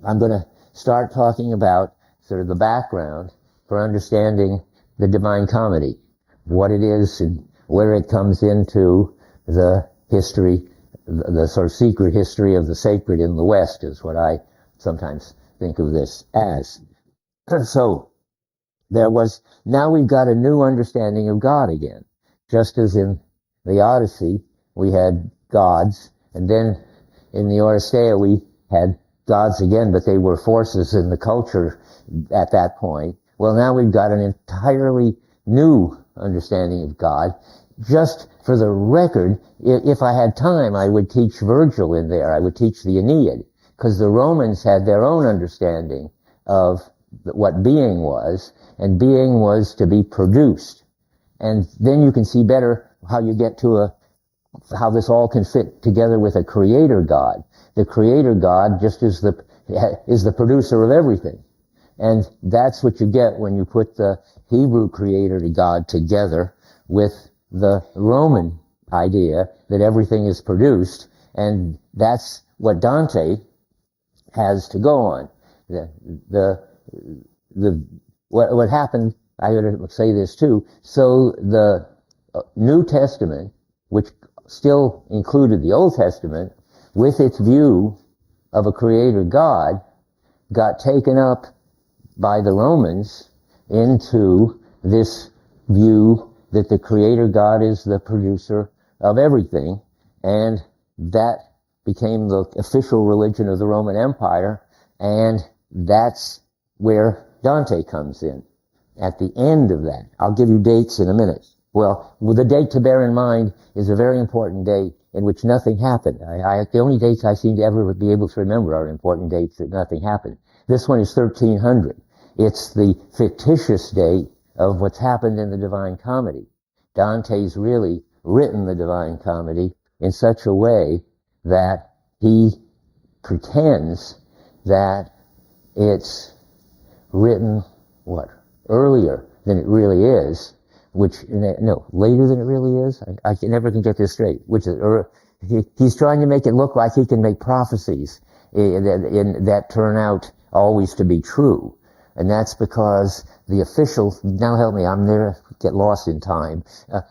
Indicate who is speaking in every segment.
Speaker 1: I'm going to start talking about sort of the background for understanding the Divine Comedy, what it is and where it comes into the history, the sort of secret history of the sacred in the West is what I sometimes think of this as. So now we've got a new understanding of God again. Just as in the Odyssey, we had gods, and then in the Oresteia we had gods again, but they were forces in the culture at that point. Well, now we've got an entirely new understanding of God. Just for the record, if I had time, I would teach Virgil in there. I would teach the Aeneid, because the Romans had their own understanding of what being was, and being was to be produced. And then you can see better how you get to how this all can fit together with a creator God. The creator God just is the producer of everything. And that's what you get when you put the Hebrew creator God together with the Roman idea that everything is produced. And that's what Dante has to go on. What happened, I gotta say this too, so the New Testament, which still included the Old Testament, with its view of a creator God, got taken up by the Romans into this view that the creator God is the producer of everything, and that became the official religion of the Roman Empire, and that's where Dante comes in. At the end of that, I'll give you dates in a minute. Well, the date to bear in mind is a very important date in which nothing happened. The only dates I seem to ever be able to remember are important dates that nothing happened. This one is 1300. It's the fictitious date of what's happened in the Divine Comedy. Dante's really written the Divine Comedy in such a way that he pretends that it's written, earlier than it really is, later than it really is. I never can get this straight. He's trying to make it look like he can make prophecies that turn out always to be true. And that's because the official, now help me, I'm there, get lost in time.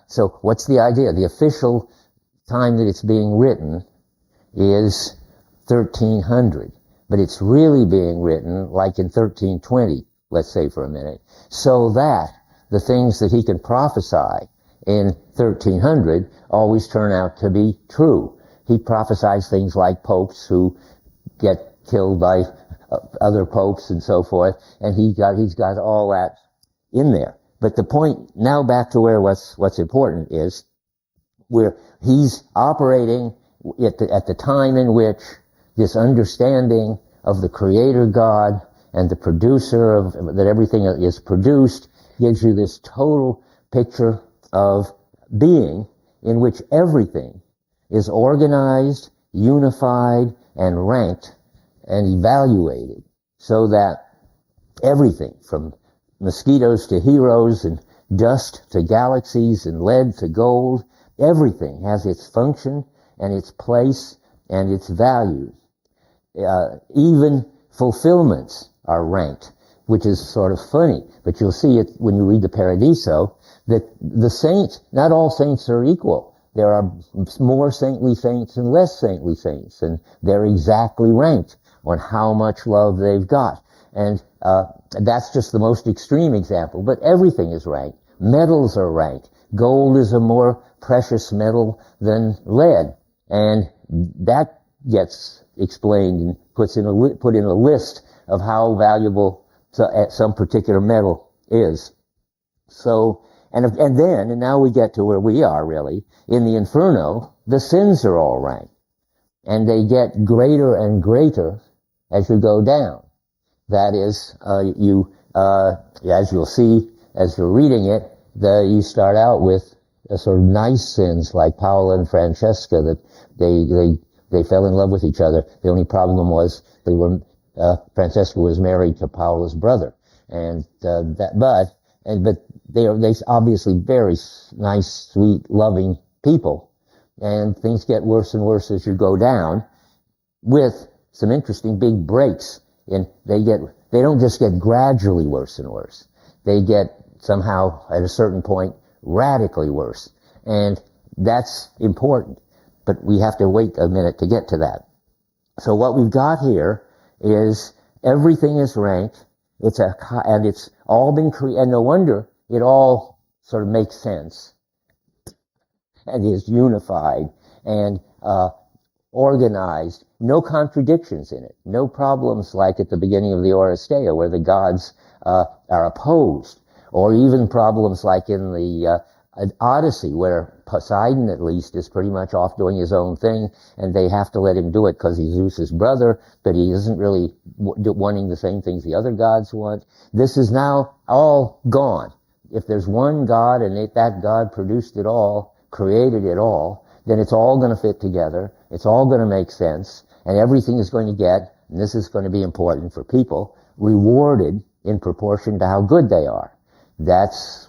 Speaker 1: So what's the idea? The official time that it's being written is 1300, but it's really being written like in 1320, let's say for a minute, so that the things that he can prophesy in 1300 always turn out to be true. He prophesies things like popes who get killed by other popes and so forth, and he's got all that in there. But the point, now back to where what's important is, where he's operating at the time in which this understanding of the creator God and the producer that everything is produced gives you this total picture of being in which everything is organized, unified, and ranked and evaluated, so that everything from mosquitoes to heroes and dust to galaxies and lead to gold, everything has its function and its place and its values. Even fulfillments are ranked, which is sort of funny, but you'll see it when you read the Paradiso, that the saints, not all saints are equal. There are more saintly saints and less saintly saints, and they're exactly ranked on how much love they've got. And that's just the most extreme example, but everything is ranked. Metals are ranked. Gold is a more precious metal than lead, and that gets explained and put in a list of how valuable some particular metal is. So, and now we get to where we are really. In the Inferno, the sins are all ranked, and they get greater and greater as you go down. That is, as you'll see as you're reading it, you start out with a sort of nice sins like Paula and Francesca, that they fell in love with each other. The only problem was Francesca was married to Paula's brother, but they're obviously very nice, sweet, loving people, and things get worse and worse as you go down, with some interesting big breaks And they don't just get gradually worse and worse. They get somehow at a certain point radically worse. And that's important. But we have to wait a minute to get to that. So what we've got here is everything is ranked. And it's all been created. And no wonder it all sort of makes sense and is unified and organized. No contradictions in it. No problems like at the beginning of the Oresteia where the gods are opposed. Or even problems like in the Odyssey where Poseidon at least is pretty much off doing his own thing and they have to let him do it because he's Zeus's brother, but he isn't really wanting the same things the other gods want. This is now all gone. If there's one God and that God produced it all, created it all, then it's all going to fit together, it's all going to make sense, and everything is going to get, and this is going to be important for people, rewarded in proportion to how good they are. That's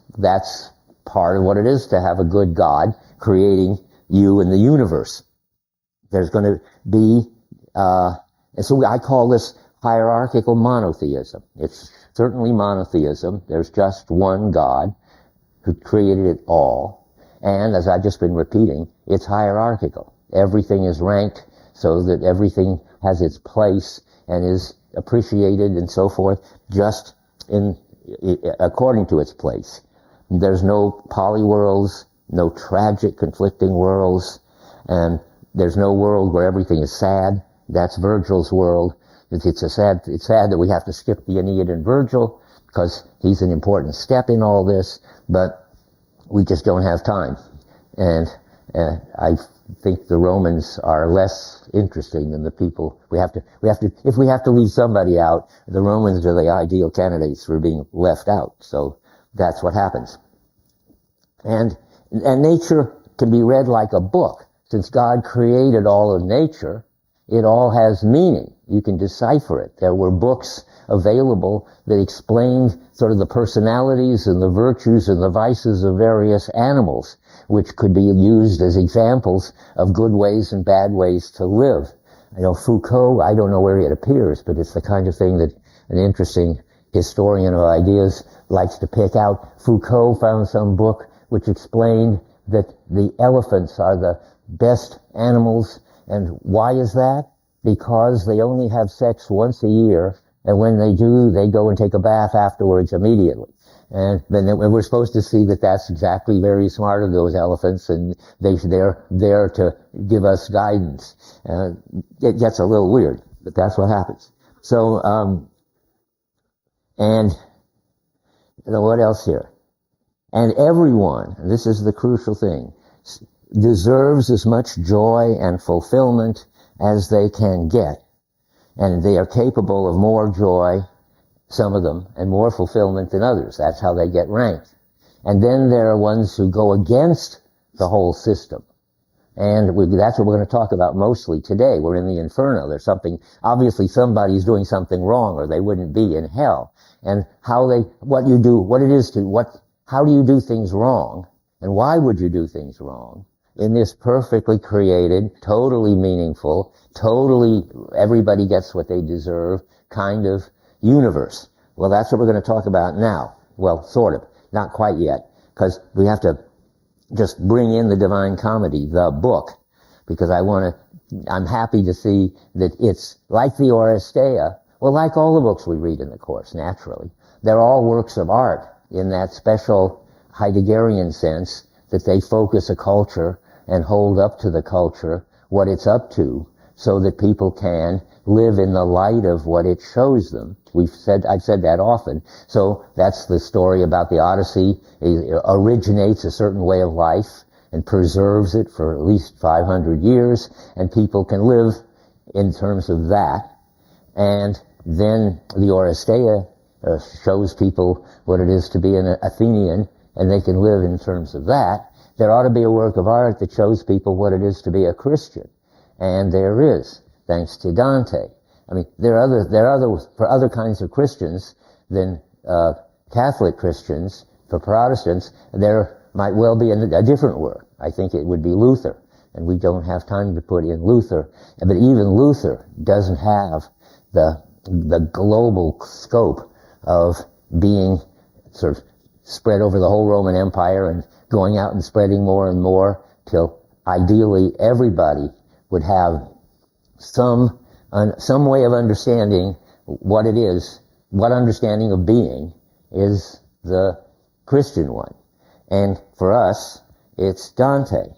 Speaker 1: part of what it is to have a good God creating you in the universe. There's going to be, and so I call this hierarchical monotheism. It's certainly monotheism. There's just one God who created it all. And as I've just been repeating, it's hierarchical. Everything is ranked so that everything has its place and is appreciated and so forth, just according to its place. There's no polyworlds, no tragic conflicting worlds, and there's no world where everything is sad. That's Virgil's world. It's sad that we have to skip the Aeneid and Virgil because he's an important step in all this, but we just don't have time. And I think the Romans are less interesting than the people. If we have to leave somebody out, the Romans are the ideal candidates for being left out. So that's what happens. And nature can be read like a book. Since God created all of nature, it all has meaning. You can decipher it. There were books available that explained sort of the personalities and the virtues and the vices of various animals, which could be used as examples of good ways and bad ways to live. I know Foucault, I don't know where it appears, but it's the kind of thing that an interesting historian of ideas likes to pick out. Foucault found some book which explained that the elephants are the best animals. And why is that? Because they only have sex once a year, and when they do, they go and take a bath afterwards immediately. And then we're supposed to see that that's exactly very smart of those elephants, and they're there to give us guidance. It gets a little weird, but that's what happens. So, and what else here? And everyone, and this is the crucial thing, deserves as much joy and fulfillment as they can get. And they are capable of more joy, some of them, and more fulfillment than others. That's how they get ranked. And then there are ones who go against the whole system. And that's what we're going to talk about mostly today. We're in the inferno. There's obviously somebody's doing something wrong or they wouldn't be in hell. And how do you do things wrong? And why would you do things wrong? In this perfectly created, totally meaningful, totally everybody gets what they deserve kind of universe. Well, that's what we're going to talk about now. Well, sort of. Not quite yet. Because we have to just bring in the Divine Comedy, the book. Because I'm happy to see that it's like the Oresteia, well, like all the books we read in the course, naturally. They're all works of art in that special Heideggerian sense that they focus a culture and hold up to the culture what it's up to so that people can live in the light of what it shows them. I've said that often. So that's the story about the Odyssey. It originates a certain way of life and preserves it for at least 500 years, and people can live in terms of that. And then the Oresteia shows people what it is to be an Athenian, and they can live in terms of that. There ought to be a work of art that shows people what it is to be a Christian. And there is, thanks to Dante. I mean, there are for other kinds of Christians than Catholic Christians. For Protestants, there might well be a different work. I think it would be Luther. And we don't have time to put in Luther. But even Luther doesn't have the the global scope of being sort of spread over the whole Roman Empire and going out and spreading more and more till ideally everybody would have some way of understanding what it is, what understanding of being is the Christian one. And for us, it's Dante.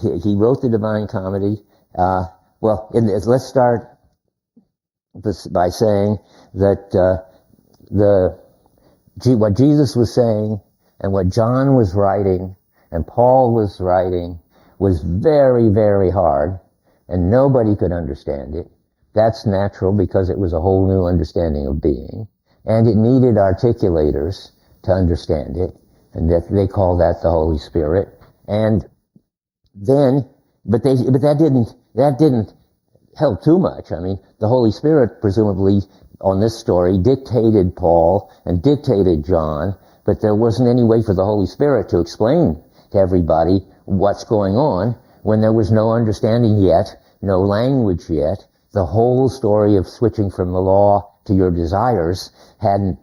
Speaker 1: He wrote the Divine Comedy. Let's start this by saying that what Jesus was saying and what John was writing and Paul was writing was very, very hard, and nobody could understand it. That's natural because it was a whole new understanding of being, and it needed articulators to understand it, and that they call that the Holy Spirit. And then, but that didn't help too much. I mean, the Holy Spirit presumably on this story dictated Paul and dictated John, but there wasn't any way for the Holy Spirit to explain to everybody what's going on when there was no understanding yet, no language yet. The whole story of switching from the law to your desires hadn't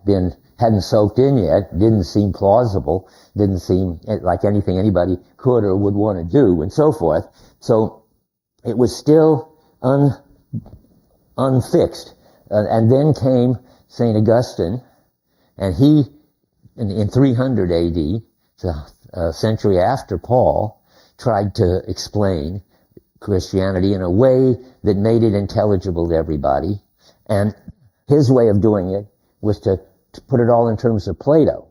Speaker 1: soaked in yet, didn't seem plausible, didn't seem like anything anybody could or would want to do, and so forth. So it was still unfixed. And then came St. Augustine, and he, in 300 AD, so a century after Paul, tried to explain Christianity in a way that made it intelligible to everybody. And his way of doing it was to put it all in terms of Plato.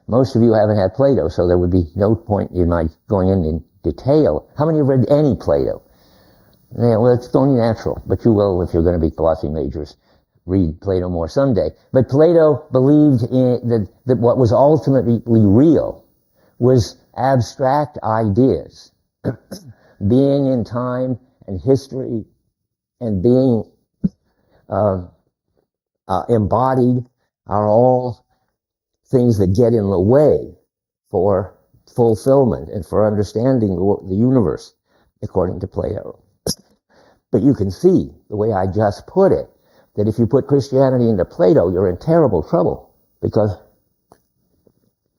Speaker 1: Most of you haven't had Plato, so there would be no point in my going in detail. How many have read any Plato? Yeah, well, it's only natural, but you will if you're going to be philosophy majors. Read Plato more someday. But Plato believed that what was ultimately real was abstract ideas. Being in time and history and being embodied are all things that get in the way for fulfillment and for understanding the universe, according to Plato. But you can see, the way I just put it, that if you put Christianity into Plato, you're in terrible trouble, because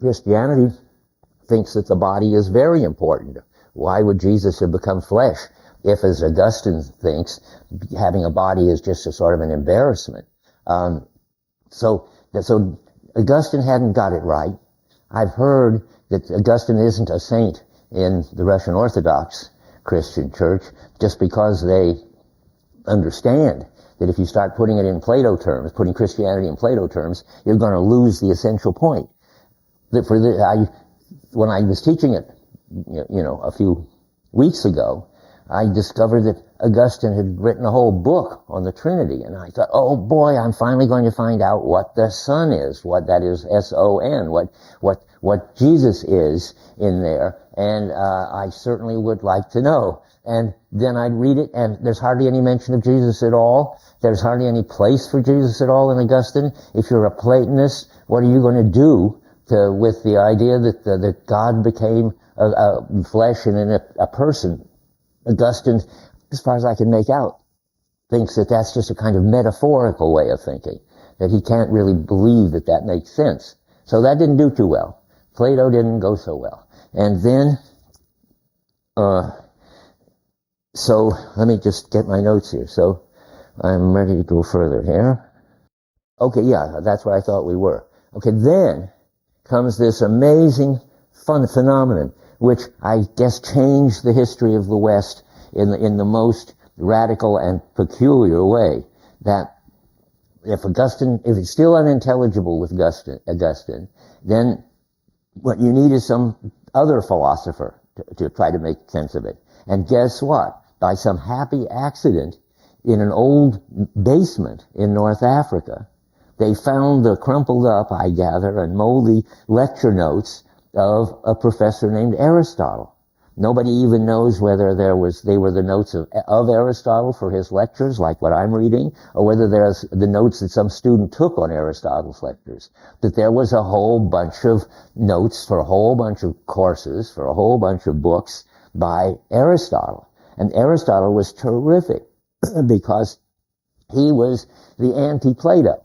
Speaker 1: Christianity thinks that the body is very important. Why would Jesus have become flesh if, as Augustine thinks, having a body is just a sort of an embarrassment? So Augustine hadn't got it right. I've heard that Augustine isn't a saint in the Russian Orthodox Christian Church just because they understand that if you start putting it in Plato terms, putting Christianity in Plato terms, you're going to lose the essential point. When I was teaching it, a few weeks ago, I discovered that Augustine had written a whole book on the Trinity, and I thought, oh boy, I'm finally going to find out what the Son is, what that is, S-O-N, what Jesus is in there, and I certainly would like to know. And then I'd read it, and there's hardly any mention of Jesus at all. There's hardly any place for Jesus at all in Augustine. If you're a Platonist, what are you going to do with the idea that God became a flesh and a person? Augustine, as far as I can make out, thinks that that's just a kind of metaphorical way of thinking, that he can't really believe that makes sense. So that didn't do too well. Plato didn't go so well. And then, so let me just get my notes here. So I'm ready to go further here. Okay, yeah, that's where I thought we were. Okay, then comes this amazing fun phenomenon, which I guess changed the history of the West in the most radical and peculiar way. That if it's still unintelligible with Augustine, then what you need is some other philosopher to try to make sense of it. And guess what? By some happy accident, in an old basement in North Africa, they found the crumpled up, I gather, and moldy lecture notes of a professor named Aristotle. Nobody even knows whether they were the notes of Aristotle for his lectures, like what I'm reading, or whether there's the notes that some student took on Aristotle's lectures. But there was a whole bunch of notes for a whole bunch of courses, for a whole bunch of books by Aristotle. And Aristotle was terrific because He was the anti-Plato.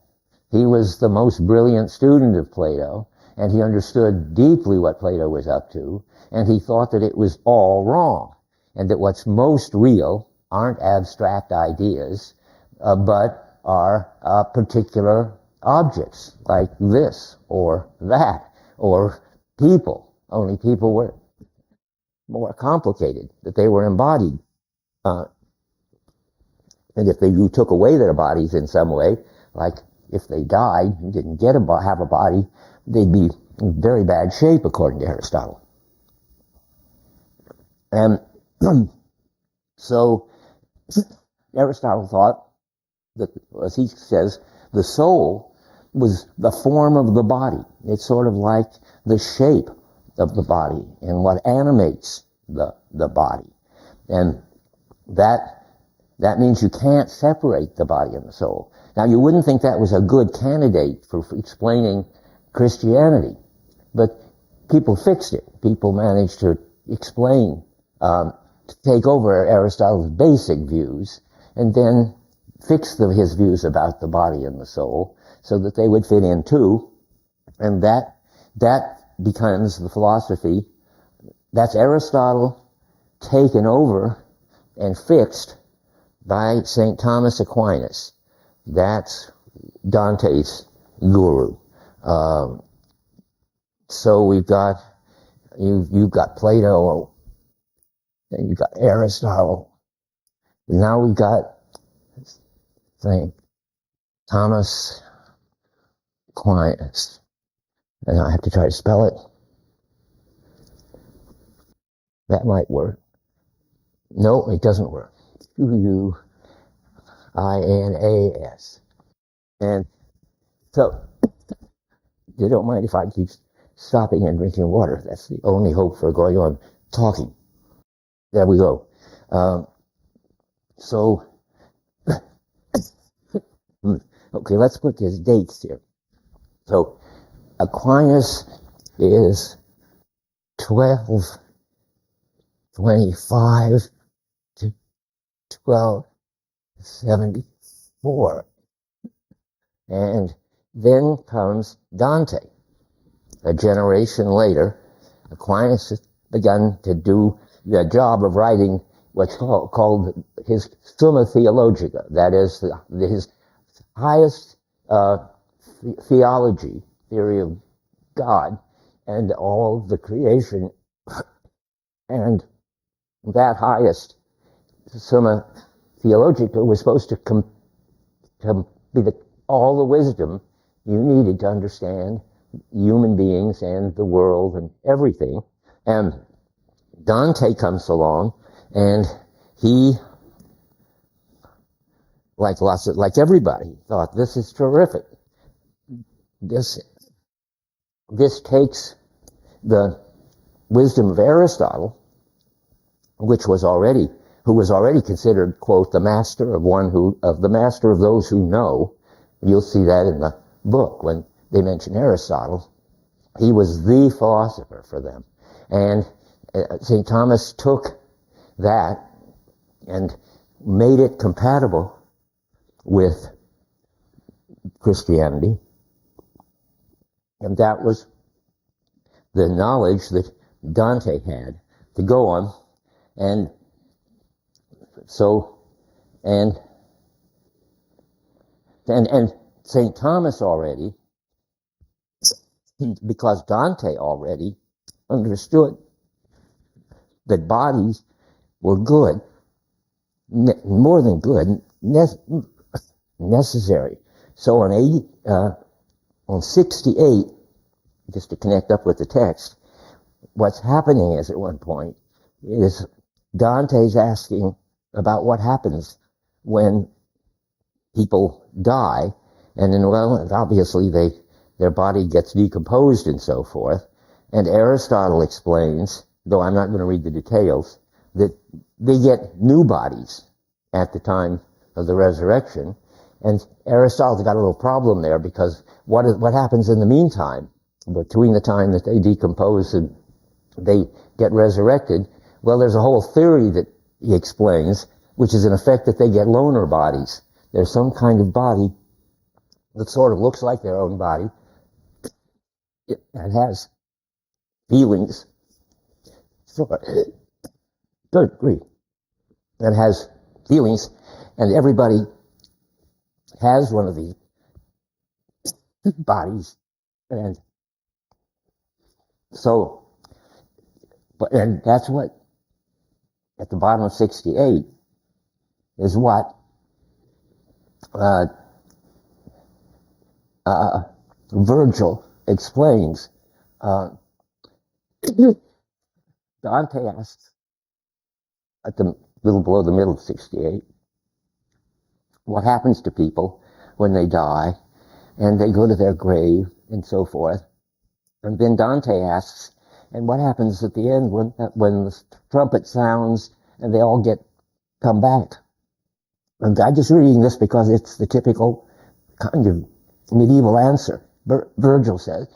Speaker 1: He was the most brilliant student of Plato, and he understood deeply what Plato was up to, and he thought that it was all wrong, and that what's most real aren't abstract ideas, but are particular objects, like this or that, or people. Only people were more complicated, that they were embodied. And if you took away their bodies in some way, like if they died and didn't have a body, they'd be in very bad shape, according to Aristotle. And so Aristotle thought that, as he says, the soul was the form of the body. It's sort of like the shape of the body and what animates the body. And that means you can't separate the body and the soul. Now, you wouldn't think that was a good candidate for explaining Christianity, but people fixed it. People managed to explain, to take over Aristotle's basic views, and then fix his views about the body and the soul so that they would fit in too. And that becomes the philosophy. That's Aristotle taken over and fixed by St. Thomas Aquinas. That's Dante's guru. So we've got, you've got Plato, and you've got Aristotle. Now we've got St. Thomas Aquinas. And I have to try to spell it. That might work. No, it doesn't work. Q-U-I-N-A-S. And so, you don't mind if I keep stopping and drinking water. That's the only hope for going on talking. There we go. Okay, let's put his dates here. So, Aquinas is 1225 to 1274. And then comes Dante. A generation later, Aquinas has begun to do the job of writing what's called his Summa Theologica. That is his highest theory of God and all the creation. And that highest Summa Theologica was supposed to be all the wisdom you needed to understand human beings and the world and everything. And Dante comes along, and he, like everybody, thought, this is terrific. This takes the wisdom of Aristotle, who was already considered, quote, the master of those who know. You'll see that in the book when they mention Aristotle. He was the philosopher for them. And St. Thomas took that and made it compatible with Christianity. And that was the knowledge that Dante had to go on. And so, and St. Thomas already, because Dante already understood that bodies were good, more than good, necessary. So on 68, just to connect up with the text, what's happening is at one point is Dante's asking about what happens when people die, and then, well, obviously their body gets decomposed and so forth. And Aristotle explains, though I'm not going to read the details, that they get new bodies at the time of the resurrection. And Aristotle's got a little problem there, because what happens in the meantime, between the time that they decompose and they get resurrected? Well, there's a whole theory that he explains, which is in effect that they get loner bodies. there's some kind of body that sort of looks like their own body. It has feelings. Good grief. That has feelings, and everybody has one of these bodies. And so, and that's what, at the bottom of 68, is what Virgil explains. Dante asks, at the little below the middle of 68, what happens to people when they die and they go to their grave and so forth. And then Dante asks, and what happens at the end when the trumpet sounds and they all come back? And I'm just reading this because it's the typical kind of medieval answer. Virgil says,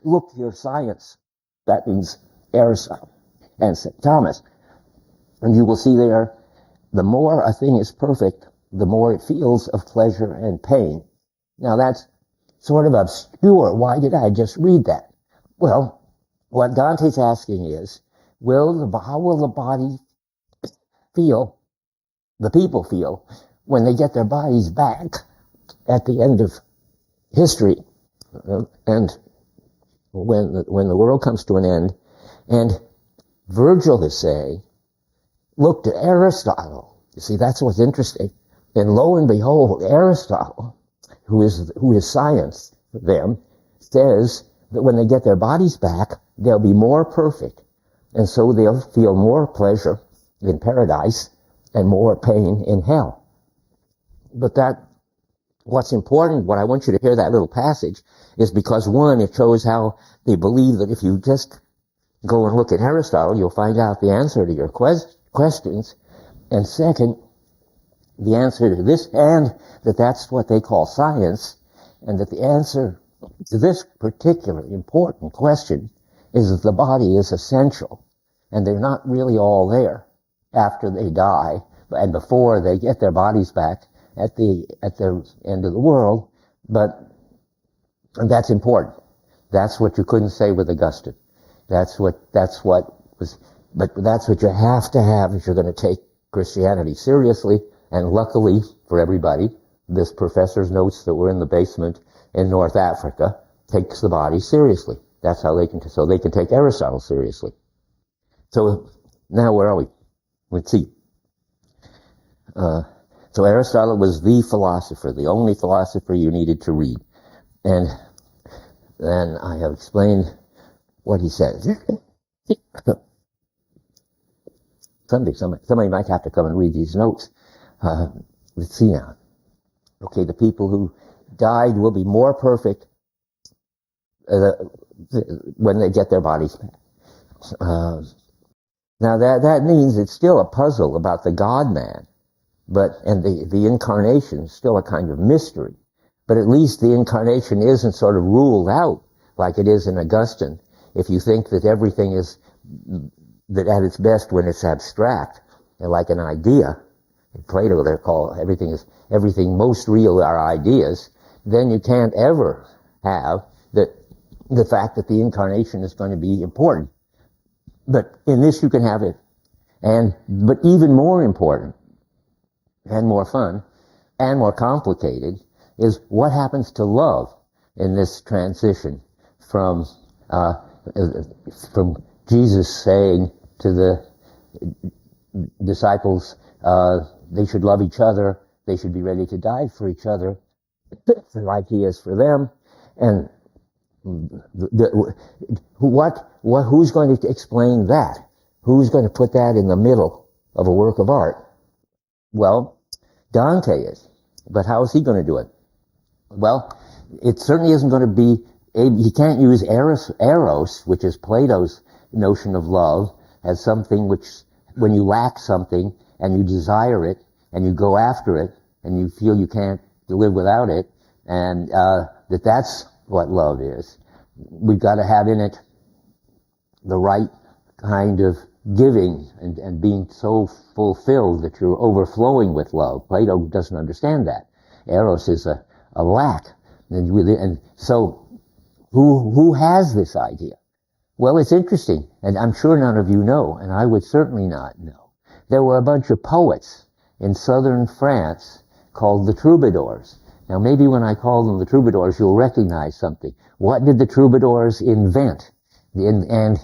Speaker 1: look to your science. That means Aristotle and St. Thomas. And you will see there, the more a thing is perfect, the more it feels of pleasure and pain. Now that's sort of obscure. Why did I just read that? Well, what Dante's asking is, how will the body feel, the people feel, when they get their bodies back at the end of history, and when the world comes to an end? And Virgil is saying, look to Aristotle. You see, that's what's interesting. And lo and behold, Aristotle, who is science for them, says that when they get their bodies back, they'll be more perfect. And so they'll feel more pleasure in paradise and more pain in hell. But what's important, what I want you to hear that little passage, is because one, it shows how they believe that if you just go and look at Aristotle, you'll find out the answer to your questions. And second, the answer to this, and that's what they call science, and that the answer to this particular important question is that the body is essential, and they're not really all there after they die and before they get their bodies back at the end of the world. And that's important. That's what you couldn't say with Augustine. But that's what you have to have if you're going to take Christianity seriously. And luckily for everybody, this professor's notes that were in the basement in North Africa takes the body seriously. That's how they can take Aristotle seriously. So now where are we? Let's see. So Aristotle was the philosopher, the only philosopher you needed to read. And then I have explained what he says. Somebody might have to come and read these notes. Let's see now. Okay, the people who died will be more perfect when they get their bodies back. Now that means it's still a puzzle about the God-man, and the incarnation is still a kind of mystery. But at least the incarnation isn't sort of ruled out like it is in Augustine. If you think that everything is that at its best when it's abstract, like an idea, in Plato they're called everything most real are ideas, then you can't ever have the fact that the incarnation is going to be important. But in this you can have it. But even more important and more fun and more complicated is what happens to love in this transition from Jesus saying to the disciples, they should love each other, they should be ready to die for each other, like he is for them. And who's going to explain that? Who's going to put that in the middle of a work of art? Well, Dante is. But how is he going to do it? Well, it certainly isn't going to be, he can't use eros, which is Plato's notion of love, as something which, when you lack something and you desire it and you go after it and you feel you can't live without it, and that's what love is. We've got to have in it the right kind of giving and being so fulfilled that you're overflowing with love. Plato doesn't understand that. Eros is a lack. And so who has this idea? Well, it's interesting, and I'm sure none of you know, and I would certainly not know. There were a bunch of poets in southern France called the troubadours. Now, maybe when I call them the troubadours, you'll recognize something. What did the troubadours invent? And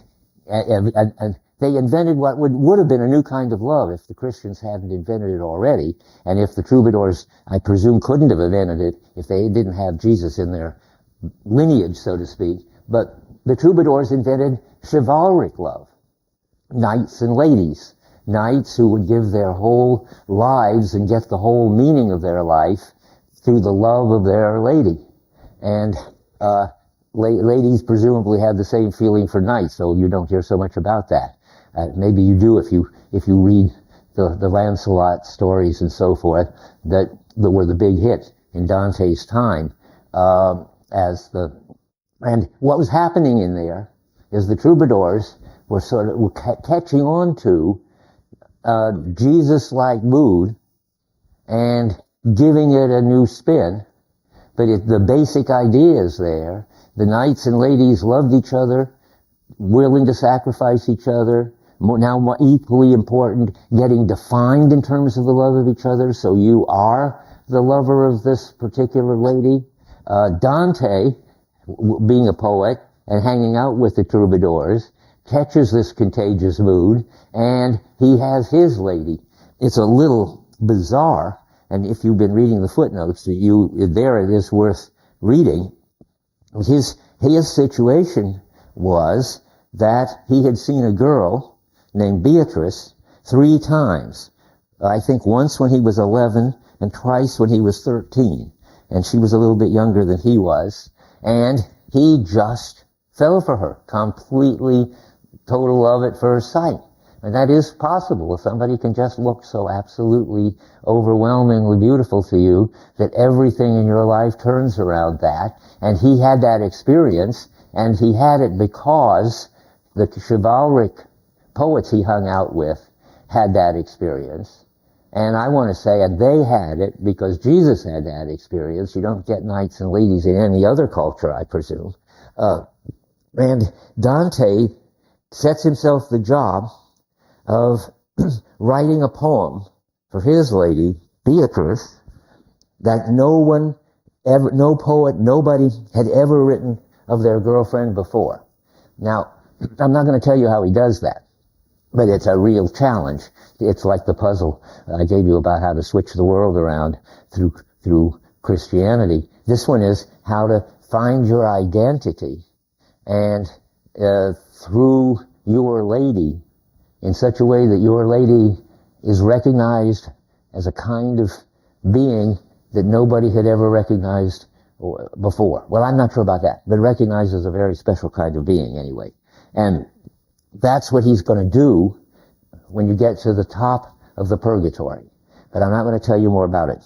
Speaker 1: they invented what would have been a new kind of love if the Christians hadn't invented it already, and if the troubadours, I presume, couldn't have invented it if they didn't have Jesus in their lineage, so to speak. But the troubadours invented chivalric love. Knights and ladies. Knights who would give their whole lives and get the whole meaning of their life through the love of their lady. And ladies presumably had the same feeling for knights, though you don't hear so much about that. Maybe you do if you read the Lancelot stories and so forth that were the big hit in Dante's time. And what was happening in there is the troubadours were catching on to Jesus-like mood and giving it a new spin. But the basic idea is there. The knights and ladies loved each other, willing to sacrifice each other. Now equally important, getting defined in terms of the love of each other. So you are the lover of this particular lady. Dante, being a poet and hanging out with the troubadours, catches this contagious mood, and he has his lady. It's a little bizarre, and if you've been reading the footnotes, there it is worth reading. His situation was that he had seen a girl named Beatrice 3 times. I think once when he was 11 and twice when he was 13. And she was a little bit younger than he was. And he just fell for her. Completely, total love at first sight. And that is possible if somebody can just look so absolutely overwhelmingly beautiful to you that everything in your life turns around that. And he had that experience, and he had it because the chivalric poets he hung out with had that experience. And I want to say, and they had it because Jesus had that experience. You don't get knights and ladies in any other culture, I presume. And Dante sets himself the job of writing a poem for his lady, Beatrice, that no poet, nobody had ever written of their girlfriend before. Now, I'm not going to tell you how he does that, but it's a real challenge. It's like the puzzle I gave you about how to switch the world around through Christianity. This one is how to find your identity and through your lady in such a way that your lady is recognized as a kind of being that nobody had ever recognized before. Well, I'm not sure about that, but recognized as a very special kind of being anyway. And that's what he's going to do when you get to the top of the purgatory. But I'm not going to tell you more about it.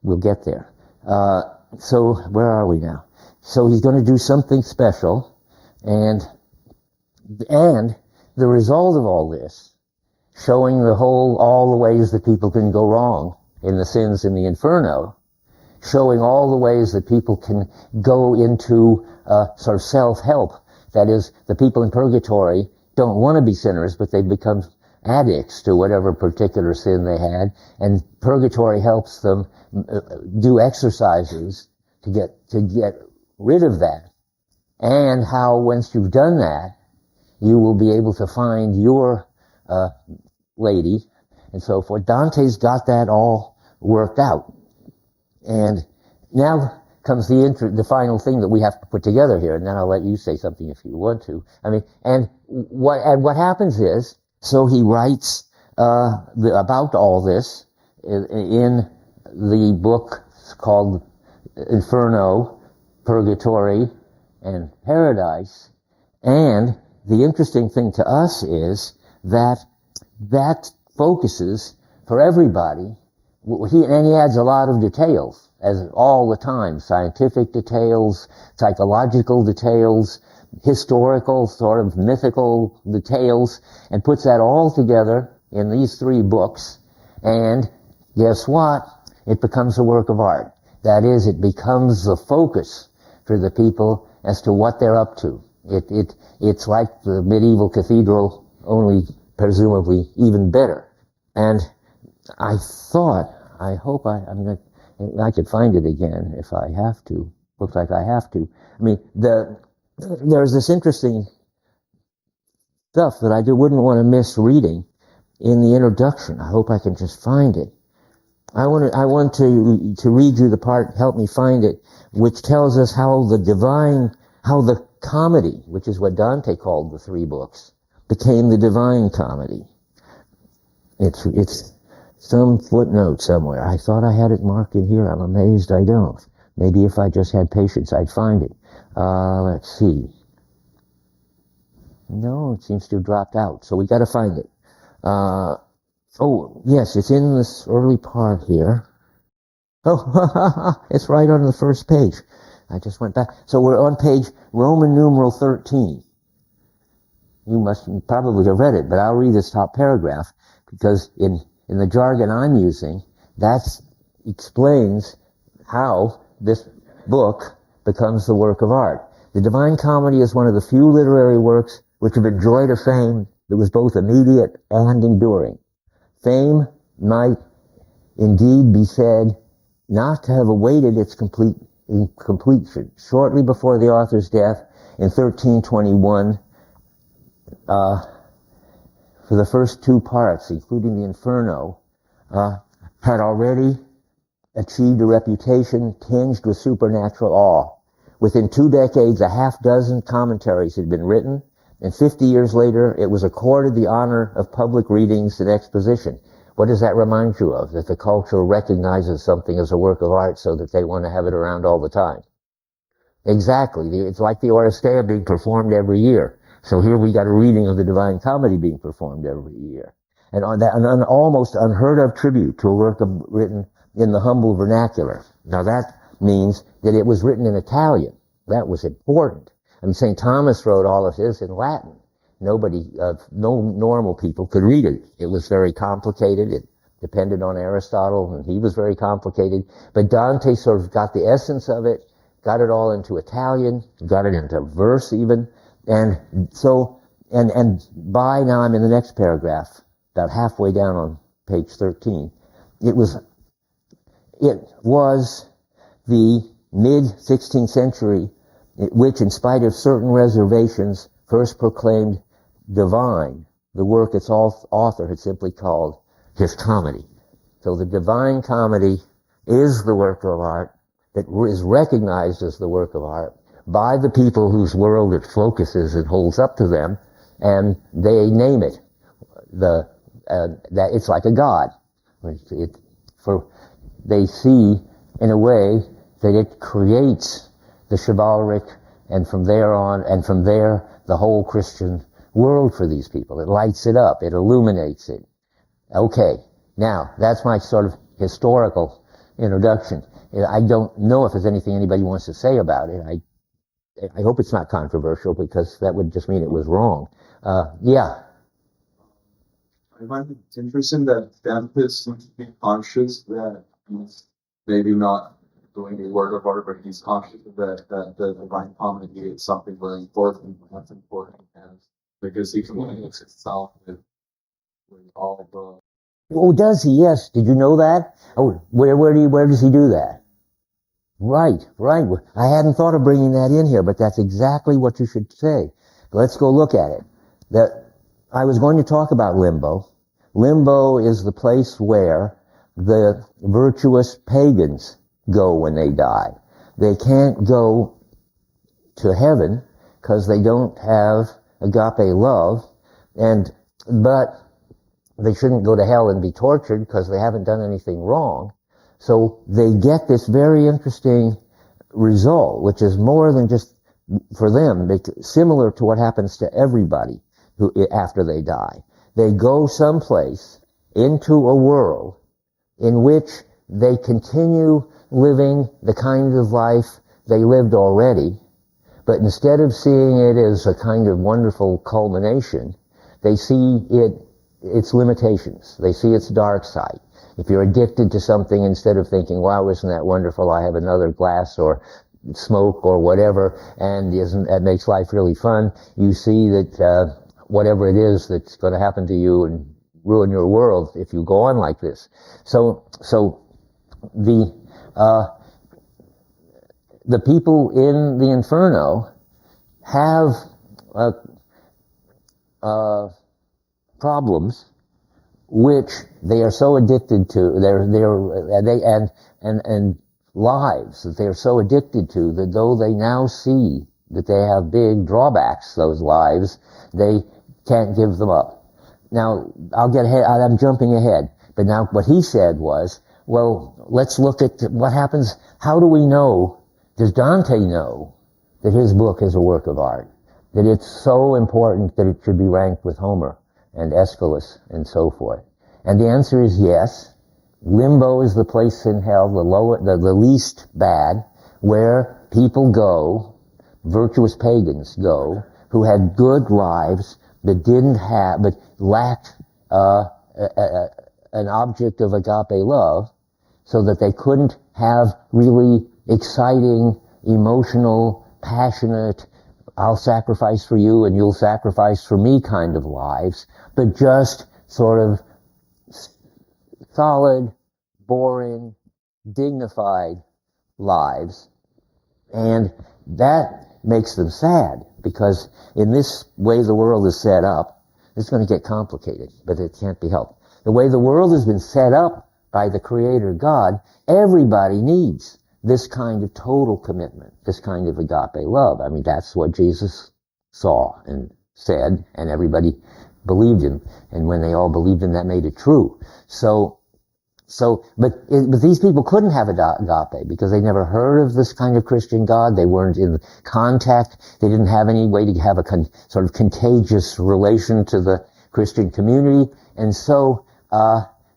Speaker 1: We'll get there. So where are we now? So he's going to do something special, and the result of all this, showing all the ways that people can go wrong in the sins in the inferno, showing all the ways that people can go into sort of self-help. That is, the people in purgatory don't want to be sinners, but they become addicts to whatever particular sin they had, and purgatory helps them do exercises to get rid of that. And how once you've done that, you will be able to find your lady and so forth. Dante's got that all worked out. And now comes the final thing that we have to put together here, and then I'll let you say something if you want to. I mean, and what happens is, so he writes about all this in the book called Inferno, Purgatory, and Paradise. And the interesting thing to us is that focuses for everybody. He adds a lot of details, as all the time, scientific details, psychological details, historical, sort of mythical details, and puts that all together in these 3 books. And guess what? It becomes a work of art. That is, it becomes the focus for the people as to what they're up to. It's like the medieval cathedral, only presumably even better. And I hope I could find it again if I have to. Looks like I have to. I mean, there's this interesting stuff that I wouldn't want to miss reading in the introduction. I hope I can just find it. I want to read you the part, help me find it, which tells us how the comedy, which is what Dante called the 3 books, became the divine comedy. It's some footnote somewhere. I thought I had it marked in here. I'm amazed I don't. Maybe if I just had patience, I'd find it. Let's see. No, it seems to have dropped out, so we got to find it. Oh, yes, it's in this early part here. Oh, it's right on the first page. I just went back. So we're on page Roman numeral 13. You must probably have read it, but I'll read this top paragraph because in the jargon I'm using, that explains how this book becomes the work of art. The Divine Comedy is one of the few literary works which have enjoyed a fame that was both immediate and enduring. Fame might indeed be said not to have awaited its completion. Shortly before the author's death in 1321, for the first 2 parts, including the Inferno, had already achieved a reputation tinged with supernatural awe. Within 2 decades, a half-dozen commentaries had been written, and 50 years later, it was accorded the honor of public readings and exposition. What does that remind you of? That the culture recognizes something as a work of art so that they want to have it around all the time. Exactly. It's like the Oresteia being performed every year. So here we got a reading of the Divine Comedy being performed every year. And on that, an almost unheard of tribute to a work written in the humble vernacular. Now that means that it was written in Italian. That was important. I mean, St. Thomas wrote all of his in Latin. No normal people could read it. It was very complicated. It depended on Aristotle, and he was very complicated. But Dante sort of got the essence of it, got it all into Italian, got it into verse even. And so, and by now I'm in the next paragraph, about halfway down on page 13. It was the mid-16th century which, in spite of certain reservations, first proclaimed divine the work its author had simply called his comedy. So the Divine Comedy is the work of art that is recognized as the work of art by the people whose world it focuses and holds up to them, and they name it. That it's like a god. They see, in a way, that it creates the chivalric, and from there, the whole Christian world for these people. It lights it up. It illuminates it. Okay. Now, that's my sort of historical introduction. I don't know if there's anything anybody wants to say about it. I hope it's not controversial, because that would just mean it was wrong. Yeah.
Speaker 2: I find it interesting that Dante seems to be conscious that he's maybe not doing a work of art, but he's conscious that the Divine Comedy is something very important, and that's important, and because he communicates itself with all the...
Speaker 1: Oh, does he? Yes. Did you know that? Oh, where does he do that? Right. I hadn't thought of bringing that in here, but that's exactly what you should say. Let's go look at it. I was going to talk about limbo. Limbo is the place where the virtuous pagans go when they die. They can't go to heaven because they don't have agape love, but they shouldn't go to hell and be tortured because they haven't done anything wrong. So they get this very interesting result, which is more than just for them, similar to what happens to everybody after they die. They go someplace into a world in which they continue living the kind of life they lived already, But instead of seeing it as a kind of wonderful culmination, they see its limitations. They see its dark side. If you're addicted to something, instead of thinking, wow, isn't that wonderful, I have another glass or smoke or whatever, and that makes life really fun, you see that whatever it is that's going to happen to you and ruin your world if you go on like this. So the people in the Inferno have problems which they are so addicted to, and lives that they are so addicted to, that though they now see that they have big drawbacks, those lives, they can't give them up. Now, I'm jumping ahead, but now what he said was, well, let's look at what happens. How do we know, does Dante know that his book is a work of art? That it's so important that it should be ranked with Homer and Aeschylus and so forth? And the answer is yes. Limbo is the place in hell, the least bad, where people go, virtuous pagans go, who had good lives but lacked an object of agape love, so that they couldn't have really exciting, emotional, passionate, I'll sacrifice for you and you'll sacrifice for me kind of lives, but just sort of solid, boring, dignified lives. And that makes them sad, because in this way the world is set up, it's going to get complicated, but it can't be helped. The way the world has been set up by the Creator God, everybody needs this kind of total commitment, this kind of agape love. I mean, that's what Jesus saw and said, and everybody believed him. And when they all believed him, that made it true. But these people couldn't have agape because they never heard of this kind of Christian God. They weren't in contact. They didn't have any way to have a sort of contagious relation to the Christian community. And so,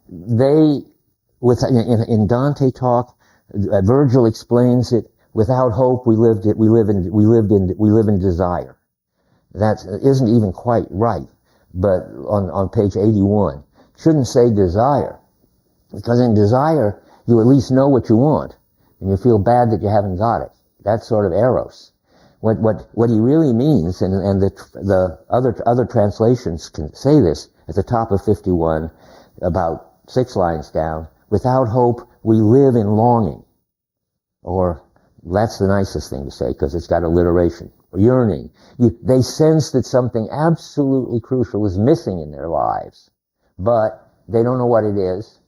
Speaker 1: in Dante talk, Virgil explains it, without hope we live in desire. That isn't even quite right, but on page 81. Shouldn't say desire, because in desire you at least know what you want, and you feel bad that you haven't got it. That's sort of eros. What he really means, and the other translations can say this at the top of 51, about 6 lines down, without hope we live in longing. Or, that's the nicest thing to say, because it's got alliteration. Or yearning. They sense that something absolutely crucial is missing in their lives, but they don't know what it is.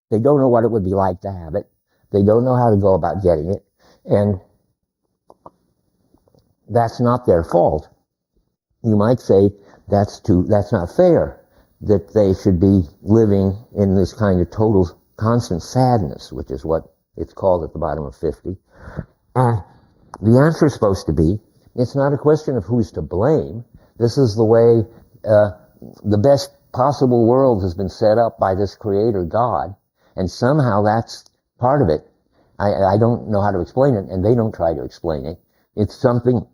Speaker 1: They don't know what it would be like to have it. They don't know how to go about getting it. And that's not their fault. You might say that's not fair, that they should be living in this kind of total constant sadness, which is what it's called at the bottom of 50. And the answer is supposed to be, it's not a question of who's to blame. This is the way the best possible world has been set up by this Creator God, and somehow that's part of it. I don't know how to explain it, and they don't try to explain it. It's something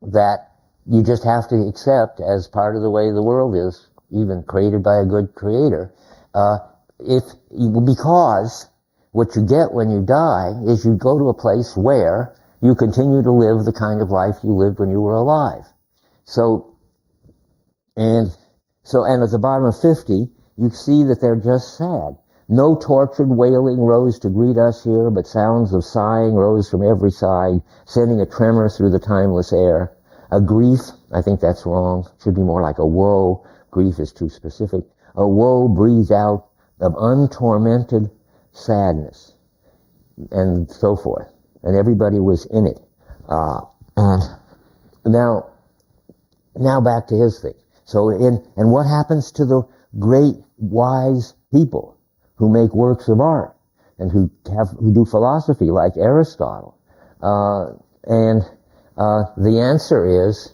Speaker 1: that you just have to accept as part of the way the world is, even created by a good Creator. Because what you get when you die is you go to a place where you continue to live the kind of life you lived when you were alive. And at the bottom of 50, you see that they're just sad. No tortured wailing rose to greet us here, but sounds of sighing rose from every side, sending a tremor through the timeless air. A grief, I think that's wrong, should be more like a woe. Grief is too specific. A woe breathed out of untormented sadness, and so forth. And everybody was in it. And now back to his thing. And what happens to the great wise people who make works of art and who do philosophy like Aristotle? The answer is,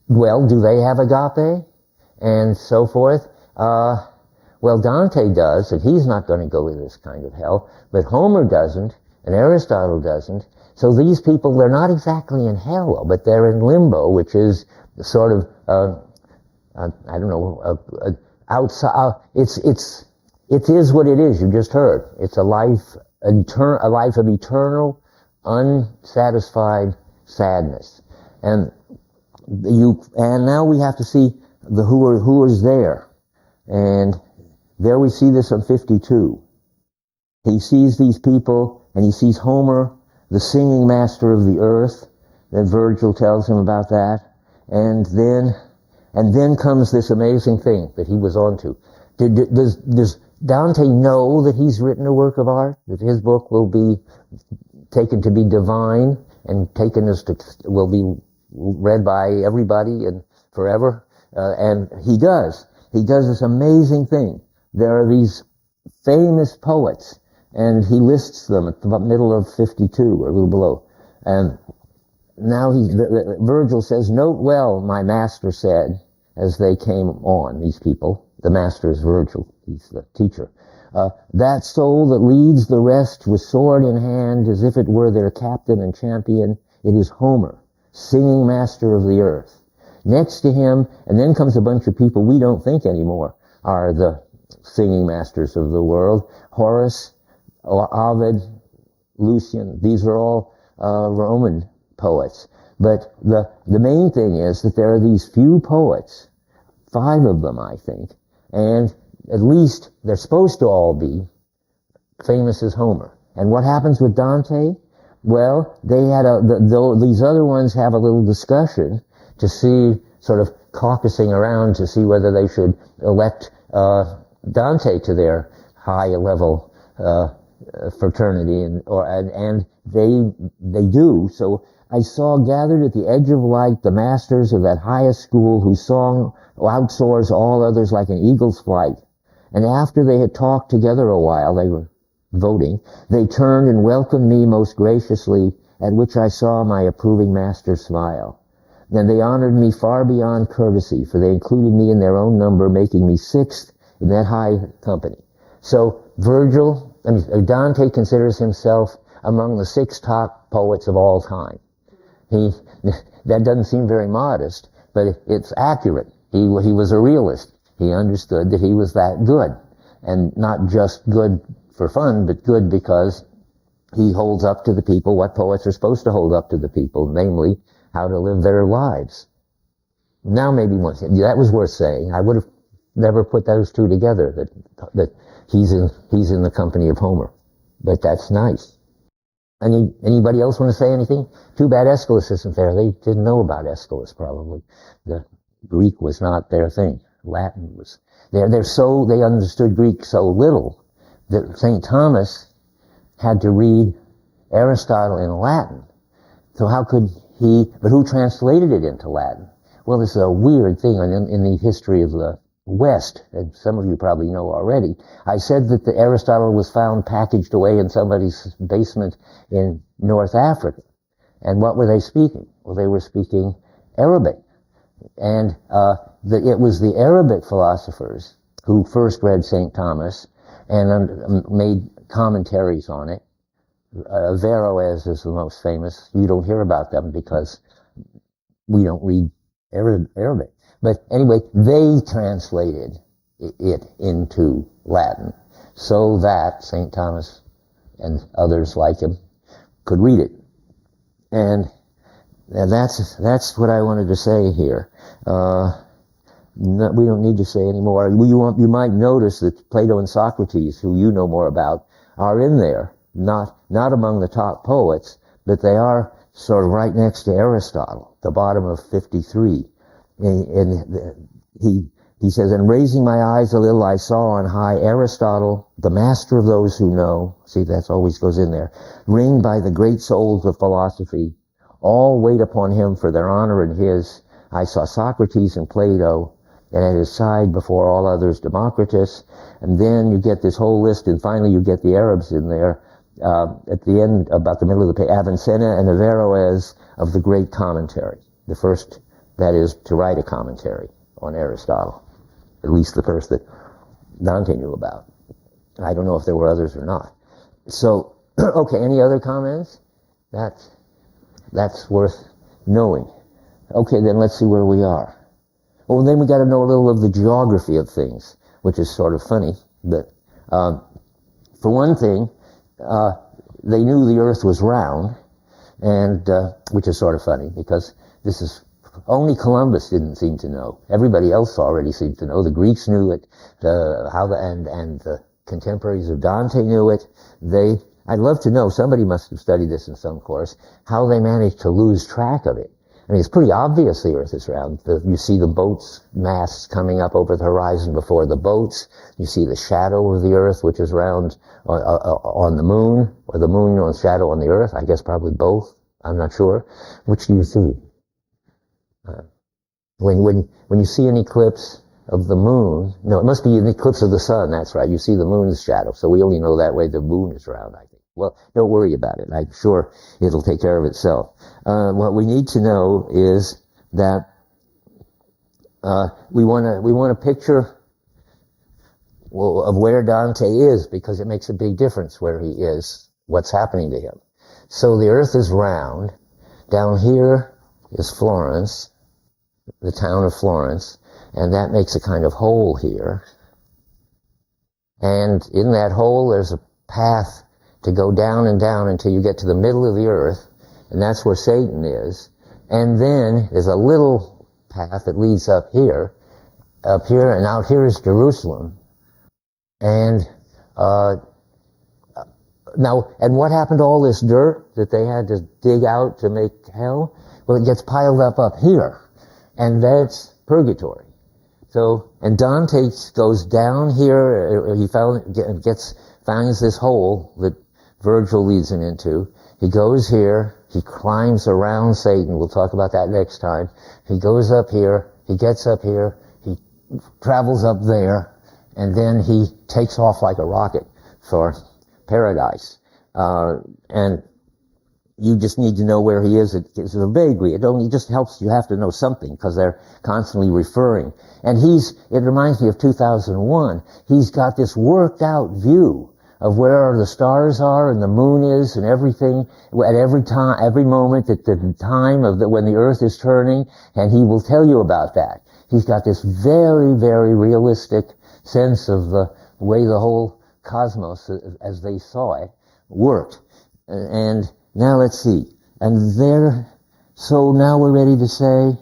Speaker 1: well, do they have agape? And so forth. Well, Dante does, and he's not going to go to this kind of hell, but Homer doesn't, and Aristotle doesn't. So these people, they're not exactly in hell, but they're in limbo, which is sort of, I don't know, outside. It is what it is. You just heard. It's a life of eternal, unsatisfied sadness, and now we have to see who is there, and there we see this on 52. He sees these people, and he sees Homer, the singing master of the earth, that Virgil tells him about that, and then comes this amazing thing that he was onto. Does Dante know that he's written a work of art, that his book will be taken to be divine and will be read by everybody and forever? And he does this amazing thing. There are these famous poets, and he lists them at the middle of 52 or a little below. And now Virgil says, "Note well, my master said," as they came on, these people. The master is Virgil, he's the teacher. "That soul that leads the rest with sword in hand, as if it were their captain and champion, it is Homer, singing master of the earth. Next to him," and then comes a bunch of people we don't think anymore are the singing masters of the world. Horace, Ovid, Lucian, these are all Roman poets. But the main thing is that there are these few poets, 5 of them, I think, and at least they're supposed to all be famous as Homer. And what happens with Dante? Well, they had these other ones have a little discussion to see, sort of caucusing around to see whether they should elect Dante to their high-level fraternity, and they do. So I saw gathered at the edge of light the masters of that highest school, whose song outsoars all others like an eagle's flight. And after they had talked together a while, they were voting, they turned and welcomed me most graciously, at which I saw my approving master smile. Then they honored me far beyond courtesy, for they included me in their own number, making me 6th in that high company. So Dante considers himself among the 6 top poets of all time. That doesn't seem very modest, but it's accurate. He was a realist. He understood that he was that good, and not just good for fun, but good because he holds up to the people what poets are supposed to hold up to the people, namely how to live their lives. Now maybe that was worth saying. I would have never put those two together, that he's in the company of Homer. But that's nice. Anybody else want to say anything? Too bad Aeschylus isn't there. They didn't know about Aeschylus, probably. The Greek was not their thing. Latin was. They understood Greek so little that St. Thomas had to read Aristotle in Latin. So how could but who translated it into Latin? Well, this is a weird thing in the history of the West, and some of you probably know already. I said that Aristotle was found packaged away in somebody's basement in North Africa. And what were they speaking? Well, they were speaking Arabic. And it was the Arabic philosophers who first read St. Thomas and made commentaries on it. Averroes is the most famous. You don't hear about them because we don't read Arabic. But anyway, they translated it into Latin so that St. Thomas and others like him could read it. And that's what I wanted to say here. We don't need to say any more. You might notice that Plato and Socrates, who you know more about, are in there. Not among the top poets, but they are sort of right next to Aristotle, the bottom of 53. And he says, "And raising my eyes a little, I saw on high Aristotle, the master of those who know," see, that always goes in there, "ringed by the great souls of philosophy, all wait upon him for their honor and his. I saw Socrates and Plato, and at his side before all others Democritus." And then you get this whole list, and finally you get the Arabs in there. At the end, about the middle of the page, Avicenna and Averroes of the great commentary. The first, that is, to write a commentary on Aristotle. At least the first that Dante knew about. I don't know if there were others or not. So Okay, any other comments? That's worth knowing. Okay, then let's see where we are. Well, then we got to know a little of the geography of things, which is sort of funny. But for one thing, they knew the Earth was round, and which is sort of funny because this is only Columbus didn't seem to know. Everybody else already seemed to know. The Greeks knew it. And the contemporaries of Dante knew it. I'd love to know. Somebody must have studied this in some course. How they managed to lose track of it. I mean, it's pretty obvious the Earth is round. You see the boats' masts coming up over the horizon before the boats. You see the shadow of the Earth, which is round on the moon, or the moon on shadow on the Earth. I guess probably both. I'm not sure. Which do you see? When you see an eclipse of the moon, no, it must be an eclipse of the sun. That's right. You see the moon's shadow. So we only know that way the moon is round, I think. Well, don't worry about it. I'm sure it'll take care of itself. What we need to know is that we want a picture of where Dante is, because it makes a big difference where he is, what's happening to him. So the Earth is round. Down here is Florence, the town of Florence, and that makes a kind of hole here. And in that hole, there's a path to go down and down until you get to the middle of the Earth, and that's where Satan is. And then there's a little path that leads up here, and out here is Jerusalem. And now, and what happened to all this dirt that they had to dig out to make hell? Well, it gets piled up here, and that's purgatory. So, and Dante goes down here. He finds this hole that Virgil leads him into. He goes here. He climbs around Satan. We'll talk about that next time. He goes up here. He gets up here. He travels up there, and then he takes off like a rocket for paradise. And you just need to know where he is. It's vaguely. It only just helps. You have to know something because they're constantly referring. And it reminds me of 2001. He's got this worked out view of where the stars are and the moon is and everything at every time, every moment at the time when the Earth is turning, and he will tell you about that. He's got this very, very realistic sense of the way the whole cosmos, as they saw it, worked. And now let's see. And so now we're ready to say,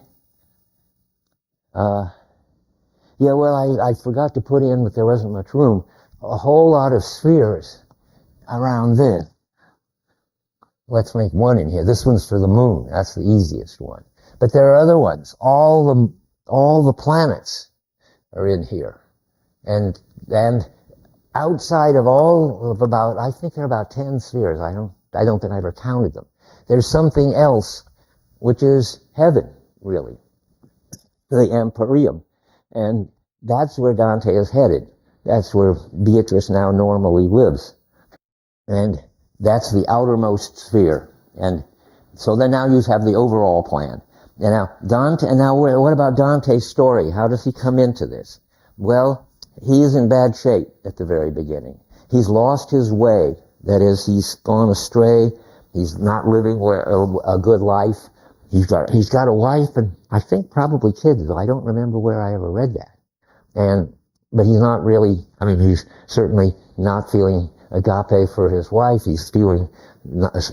Speaker 1: I forgot to put in, but there wasn't much room, a whole lot of spheres around this. Let's make one in here. This one's for the moon. That's the easiest one. But there are other ones. All the planets are in here. And outside of I think there are about 10 spheres. I don't think I ever counted them. There's something else, which is heaven, really. The Empyrean. And that's where Dante is headed. That's where Beatrice now normally lives. And that's the outermost sphere. And so then now you have the overall plan. And now what about Dante's story? How does he come into this? Well, he is in bad shape at the very beginning. He's lost his way. That is, he's gone astray. He's not living a good life. He's got a wife and I think probably kids, though I don't remember where I ever read that. But he's not really, he's certainly not feeling agape for his wife. He's feeling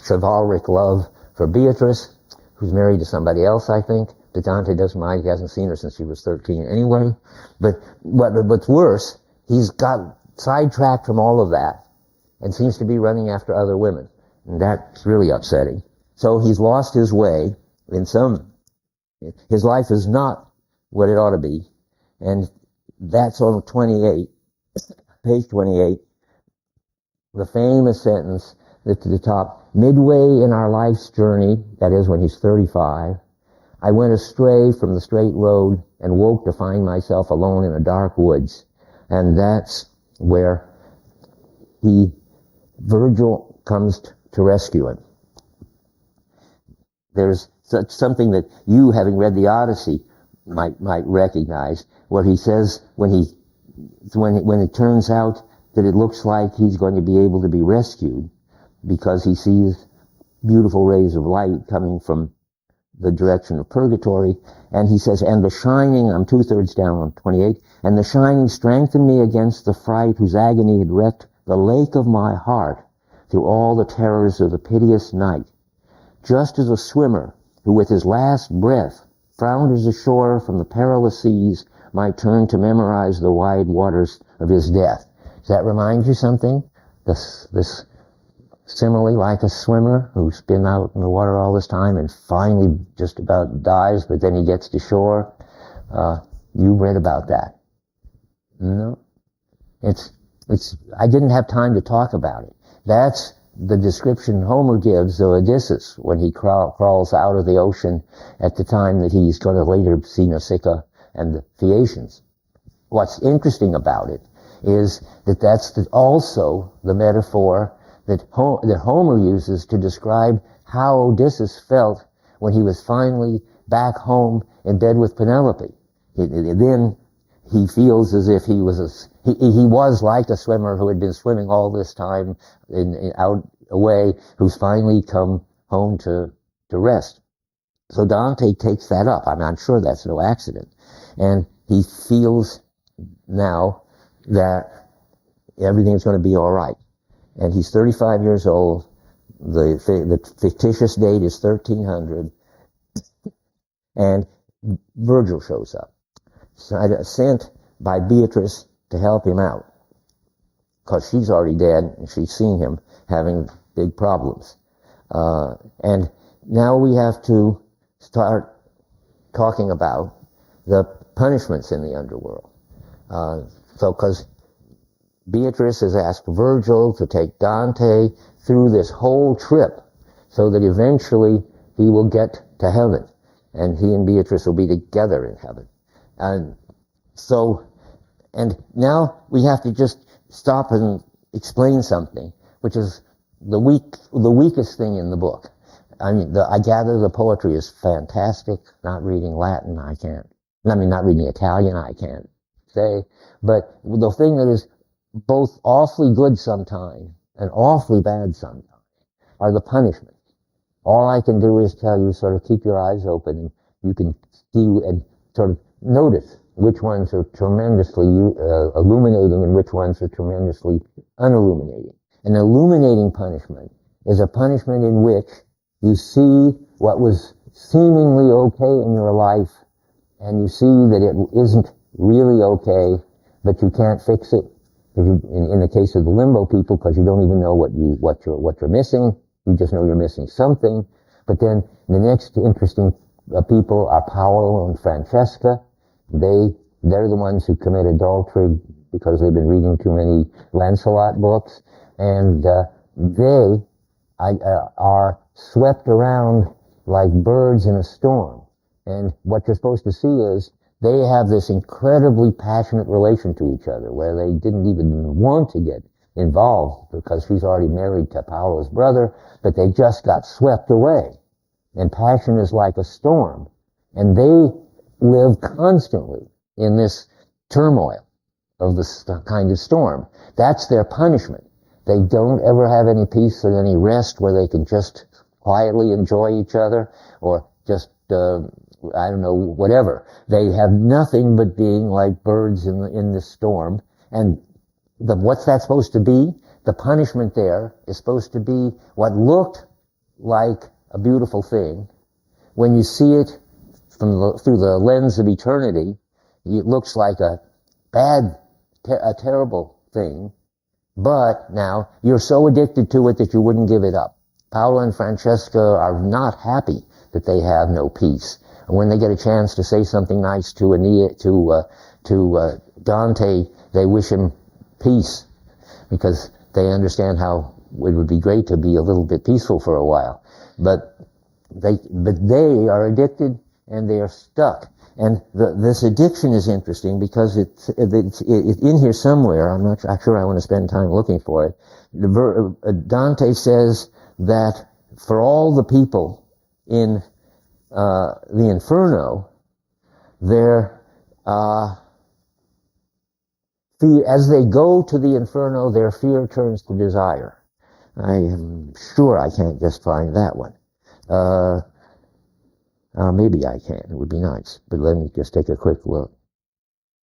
Speaker 1: chivalric love for Beatrice, who's married to somebody else, I think. But Dante doesn't mind. He hasn't seen her since she was 13 anyway. But what's worse, he's got sidetracked from all of that and seems to be running after other women. And that's really upsetting. So he's lost his way. His life is not what it ought to be. And that's on page 28, the famous sentence at the top, midway in our life's journey, that is when he's 35, I went astray from the straight road and woke to find myself alone in a dark woods. And that's where Virgil comes to rescue him. There's something that you, having read the Odyssey, might recognize, where he says when it turns out that it looks like he's going to be able to be rescued, because he sees beautiful rays of light coming from the direction of purgatory. And he says, and the shining, I'm 2/3 down on 28, and the shining strengthened me against the fright whose agony had wrecked the lake of my heart through all the terrors of the piteous night. Just as a swimmer who with his last breath flounders ashore from the perilous seas might turn to memorize the wide waters of his death. Does that remind you something? This simile, like a swimmer who's been out in the water all this time and finally just about dies, but then he gets to shore. You read about that. No? I didn't have time to talk about it. That's the description Homer gives of Odysseus when he crawls out of the ocean at the time that he's going to later see Nausicaa and the Phaeacians. What's interesting about it is that that's also the metaphor that Homer uses to describe how Odysseus felt when he was finally back home in bed with Penelope. Then he feels as if he was like a swimmer who had been swimming all this time out away, who's finally come home to rest. So Dante takes that up. I'm sure that's no accident. And he feels now that everything is going to be all right. And he's 35 years old. The fictitious date is 1300. And Virgil shows up, sent by Beatrice to help him out, because she's already dead and she's seen him having big problems. And now we have to start talking about the punishments in the underworld. Because Beatrice has asked Virgil to take Dante through this whole trip so that eventually he will get to heaven and he and Beatrice will be together in heaven. And now we have to just stop and explain something, which is the weakest thing in the book. I mean, I gather the poetry is fantastic. Not reading Latin, I can't. I mean, not reading Italian, I can't say. But the thing that is both awfully good sometimes and awfully bad sometimes are the punishments. All I can do is tell you, sort of keep your eyes open, and you can see and sort of notice which ones are tremendously illuminating and which ones are tremendously unilluminating. An illuminating punishment is a punishment in which you see what was seemingly okay in your life, and you see that it isn't really okay, but you can't fix it. In the case of the limbo people, because you don't even know what you're missing, you just know you're missing something. But then the next interesting people are Paolo and Francesca. They're the ones who commit adultery because they've been reading too many Lancelot books, and they are swept around like birds in a storm. And what you're supposed to see is they have this incredibly passionate relation to each other, where they didn't even want to get involved because she's already married to Paolo's brother, but they just got swept away. And passion is like a storm. And they live constantly in this turmoil of this kind of storm. That's their punishment. They don't ever have any peace or any rest where they can just quietly enjoy each other or just, I don't know, whatever. They have nothing but being like birds in this storm. And what's that supposed to be? The punishment there is supposed to be what looked like a beautiful thing. When you see it through the lens of eternity, it looks like a terrible thing. But now you're so addicted to it that you wouldn't give it up. Paolo and Francesca are not happy that they have no peace. And when they get a chance to say something nice to Dante, they wish him peace, because they understand how it would be great to be a little bit peaceful for a while. But they are addicted and they are stuck. And this addiction is interesting because it's in here somewhere. I'm not sure I want to spend time looking for it. Dante says that for all the people in the Inferno, their fear, as they go to the Inferno, their fear turns to desire. I am sure I can't just find that one. Maybe I can. It would be nice. But let me just take a quick look.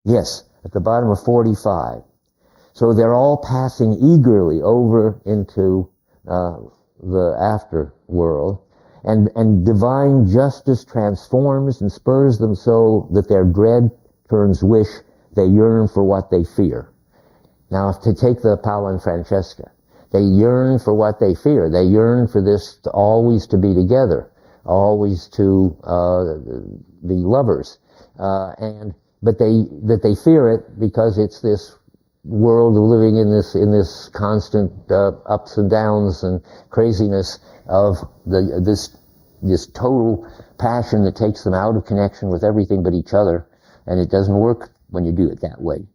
Speaker 1: Yes, at the bottom of 45. So they're all passing eagerly over into the afterworld. And divine justice transforms and spurs them so that their dread turns wish. They yearn for what they fear. Now, to take the Paolo and Francesca, they yearn for what they fear. They yearn for this always to be together, always to be lovers, but they fear it because it's this world living in this constant ups and downs and craziness of this total passion that takes them out of connection with everything but each other, and it doesn't work when you do it that way.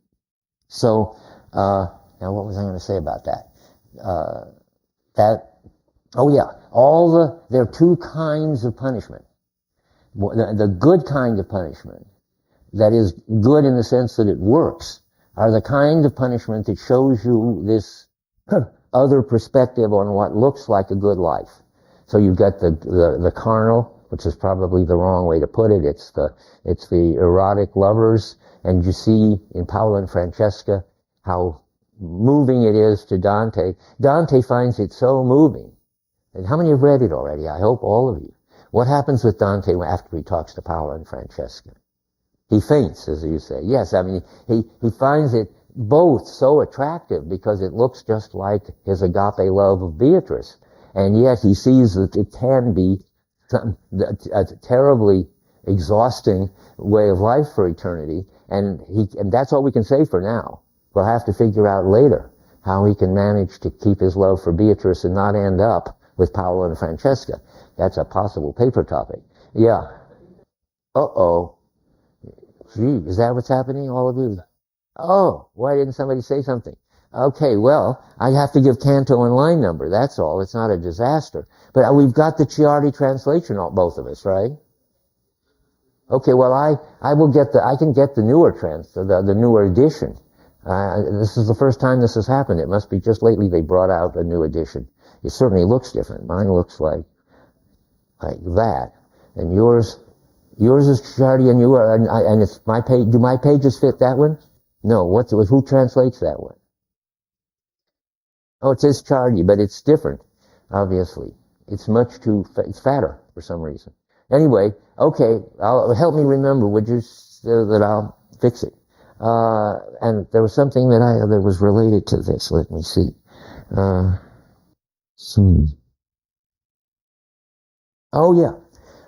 Speaker 1: So now what was I going to say about that? There are two kinds of punishment. The good kind of punishment, that is good in the sense that it works, are the kind of punishment that shows you this other perspective on what looks like a good life. So you've got the carnal, which is probably the wrong way to put it. It's the erotic lovers, and you see in Paolo and Francesca how moving it is to Dante. Dante finds it so moving. And how many have read it already? I hope all of you. What happens with Dante after he talks to Paolo and Francesca? He faints, as you say. Yes, I mean, he finds it both so attractive because it looks just like his agape love of Beatrice. And yet he sees that it can be a terribly exhausting way of life for eternity. And that's all we can say for now. We'll have to figure out later how he can manage to keep his love for Beatrice and not end up with Paolo and Francesca. That's a possible paper topic. Yeah. Uh-oh. Gee, is that what's happening, all of you? Oh, why didn't somebody say something? Okay, well, I have to give Canto and line number, that's all. It's not a disaster. But we've got the Ciardi translation, both of us, right? Okay, well, I can get the newer the newer edition. This is the first time this has happened. It must be just lately they brought out a new edition. It certainly looks different. Mine looks like that. And yours is Ciardi, and and it's my page. Do my pages fit that one? No. Who translates that one? Oh, it says Ciardi, but it's different, obviously. It's it's fatter for some reason. Anyway, okay, help me remember, would you, so that I'll fix it. And there was something that was related to this. Let me see. Oh yeah.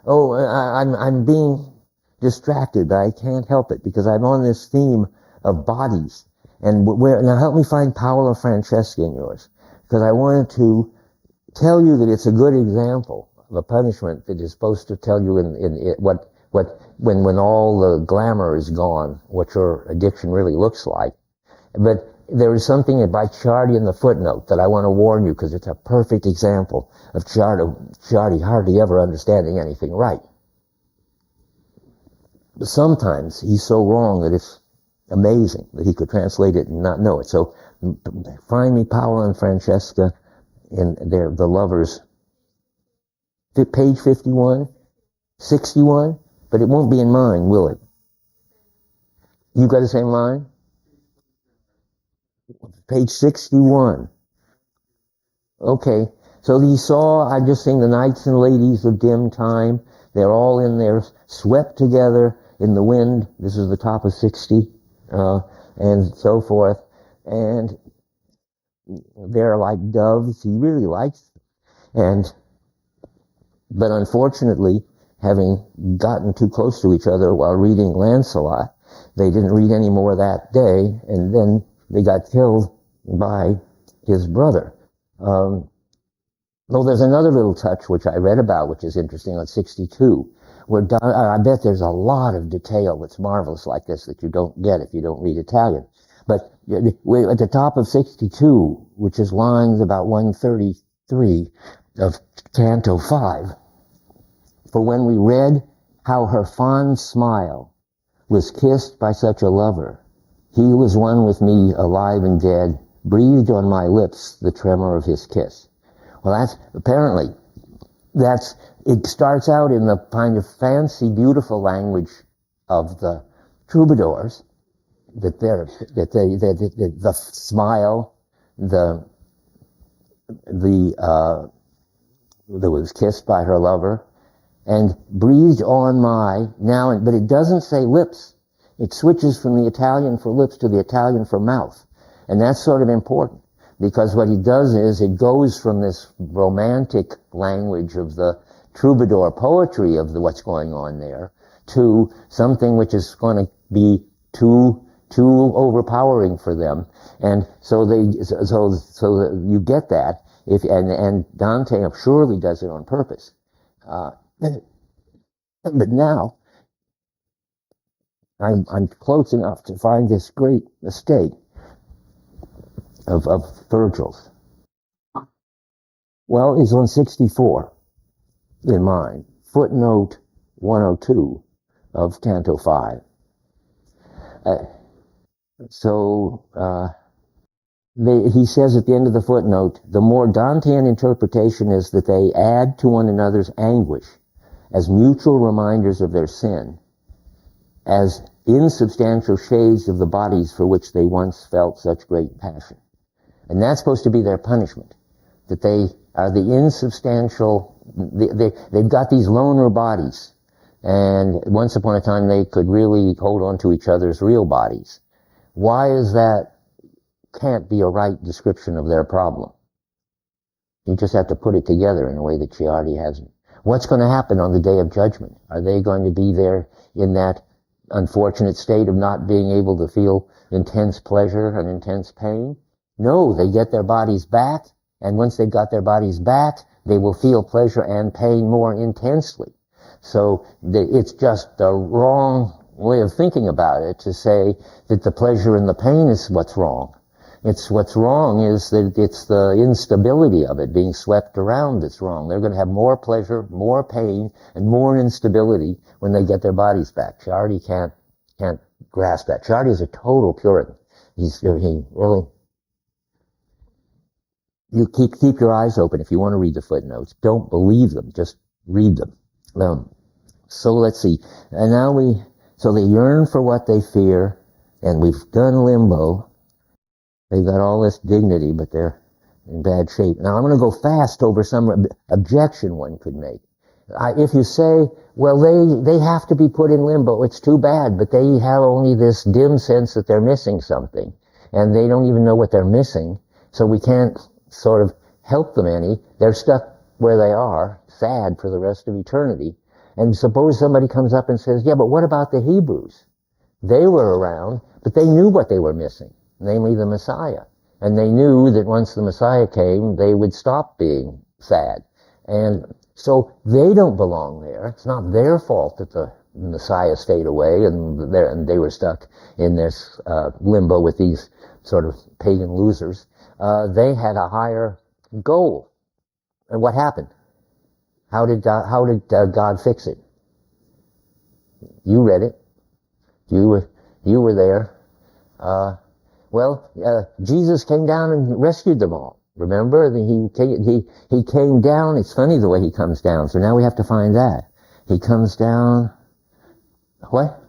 Speaker 1: Oh, I'm being distracted, but I can't help it because I'm on this theme of bodies. And now help me find Paolo Francesca in yours, because I wanted to tell you that it's a good example of a punishment that is supposed to tell you when all the glamour is gone, what your addiction really looks like. But there is something by Ciardi in the footnote that I want to warn you, because it's a perfect example of Ciardi hardly ever understanding anything right. But sometimes he's so wrong that it's amazing that he could translate it and not know it. So find me Paolo and Francesca in the lovers, page 51, 61, but it won't be in mine, will it? You got the same line? Page 61. Okay, so I just sing the knights and ladies of dim time. They're all in there, swept together in the wind. This is the top of 60, and so forth. And they're like doves. He really likes them. But unfortunately, having gotten too close to each other while reading Lancelot, they didn't read any more that day, and then they got killed by his brother. Though there's another little touch which I read about, which is interesting, on 62, where I bet there's a lot of detail that's marvelous like this that you don't get if you don't read Italian. But we're at the top of 62, which is lines about 133 of Canto 5. For when we read how her fond smile was kissed by such a lover, he was one with me, alive and dead, breathed on my lips the tremor of his kiss. Well, it starts out in the kind of fancy, beautiful language of the troubadours, the smile, that was kissed by her lover, and breathed on but it doesn't say lips. It switches from the Italian for lips to the Italian for mouth. And that's sort of important, because what he does is it goes from this romantic language of the troubadour poetry of what's going on there to something which is going to be too overpowering for them. And so you get that, and Dante surely does it on purpose. But now, I'm close enough to find this great mistake of Virgil's. Well, he's on 64 in mine. Footnote 102 of Canto 5. He says at the end of the footnote, the more Dantean interpretation is that they add to one another's anguish as mutual reminders of their sin, as insubstantial shades of the bodies for which they once felt such great passion. And that's supposed to be their punishment, that they are the insubstantial, they've got these loner bodies, and once upon a time they could really hold on to each other's real bodies. Why is that? Can't be a right description of their problem. You just have to put it together in a way that Ciardi hasn't. What's going to happen on the day of judgment? Are they going to be there in that unfortunate state of not being able to feel intense pleasure and intense pain? No, they get their bodies back, and once they've got their bodies back, they will feel pleasure and pain more intensely. So it's just the wrong way of thinking about it to say that the pleasure and the pain is what's wrong. What's wrong is that it's the instability of it being swept around that's wrong. They're going to have more pleasure, more pain, and more instability when they get their bodies back. Ciardi can't grasp that. Ciardi is a total Puritan. He really. You keep your eyes open if you want to read the footnotes. Don't believe them. Just read them. So let's see. And so they yearn for what they fear, and we've done limbo. They've got all this dignity, but they're in bad shape. Now, I'm going to go fast over some objection one could make. If you say, well, they have to be put in limbo, it's too bad, but they have only this dim sense that they're missing something, and they don't even know what they're missing, so we can't sort of help them any. They're stuck where they are, sad for the rest of eternity. And suppose somebody comes up and says, yeah, but what about the Hebrews? They were around, but they knew what they were missing, namely the Messiah. And they knew that once the Messiah came, they would stop being sad. And so they don't belong there. It's not their fault that the Messiah stayed away and they were stuck in this limbo with these sort of pagan losers. They had a higher goal. And what happened? How did God fix it? You read it. You were there. Jesus came down and rescued them all. Remember, he came down. It's funny the way he comes down. So now we have to find that. He comes down. What?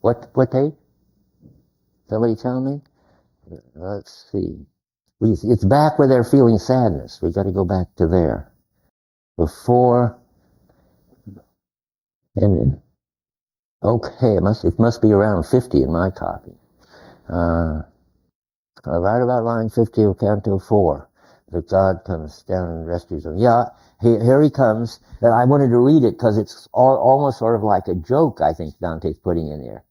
Speaker 1: What date? Somebody tell me? Let's see. It's back where they're feeling sadness. We've got to go back to there. Before. And okay, it must be around 50 in my copy. Right about line 50 of Canto 4, that God comes down and rescues them. Yeah, here he comes. I wanted to read it because it's almost sort of like a joke, I think Dante's putting in here.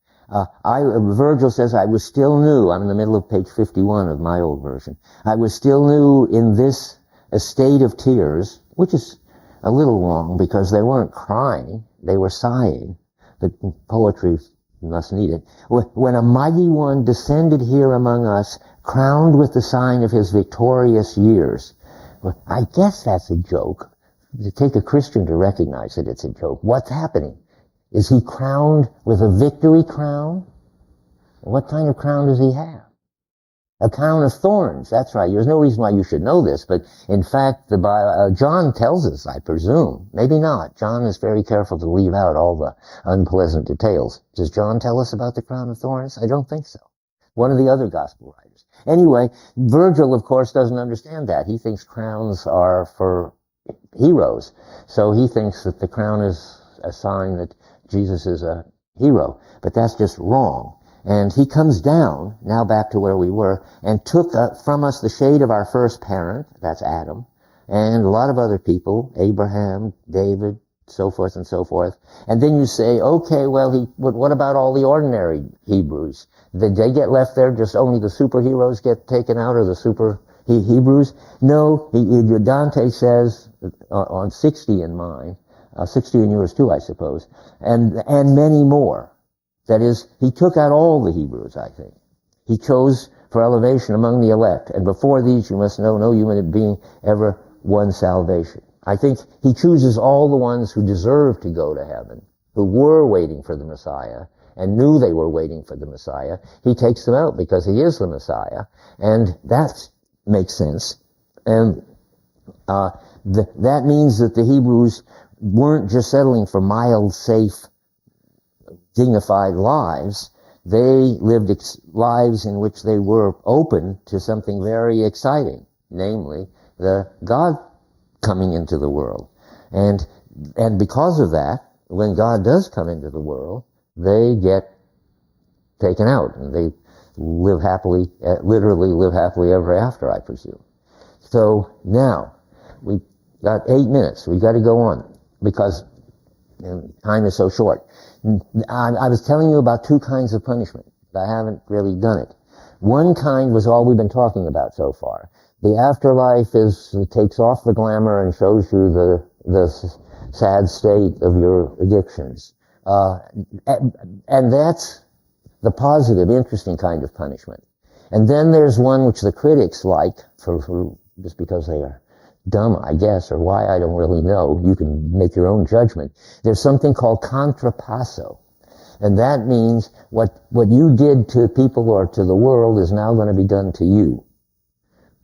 Speaker 1: Virgil says, I was still new. I'm in the middle of page 51 of my old version. I was still new in this estate of tears, which is a little wrong because they weren't crying, they were sighing. But poetry must need it. When a mighty one descended here among us, crowned with the sign of his victorious years. Well, I guess that's a joke. It take a Christian to recognize that it's a joke. What's happening? Is he crowned with a victory crown? What kind of crown does he have? A crown of thorns. That's right. There's no reason why you should know this, but in fact, John tells us, I presume. Maybe not. John is very careful to leave out all the unpleasant details. Does John tell us about the crown of thorns? I don't think so. One of the other gospel writers. Anyway, Virgil, of course, doesn't understand that. He thinks crowns are for heroes. So he thinks that the crown is a sign that Jesus is a hero. But that's just wrong. And he comes down, now back to where we were, and took from us the shade of our first parent, that's Adam, and a lot of other people, Abraham, David, so forth and so forth. And then you say, okay, well, what about all the ordinary Hebrews? Did they get left there? Just only the superheroes get taken out, or the super Hebrews? No, Dante says, on 60 in mine, 60 in yours too, I suppose, and many more. That is, he took out all the Hebrews, I think. He chose for elevation among the elect. And before these you must know no human being ever won salvation. I think he chooses all the ones who deserve to go to heaven, who were waiting for the Messiah, and knew they were waiting for the Messiah. He takes them out because he is the Messiah. And that makes sense. And that means that the Hebrews weren't just settling for mild, safe, dignified lives. They lived lives in which they were open to something very exciting, namely the God coming into the world. And because of that, when God does come into the world, they get taken out, and they live happily, literally live happily ever after, I presume. So now, we've got 8 minutes. We've got to go on, because time is so short. I was telling you about 2 kinds of punishment, but I haven't really done it. One kind was all we've been talking about so far. The afterlife takes off the glamour and shows you the sad state of your addictions. And that's the positive, interesting kind of punishment. And then there's one which the critics like, for just because they are dumb, I guess, or why, I don't really know. You can make your own judgment. There's something called contrapasso. And that means what you did to people or to the world is now going to be done to you.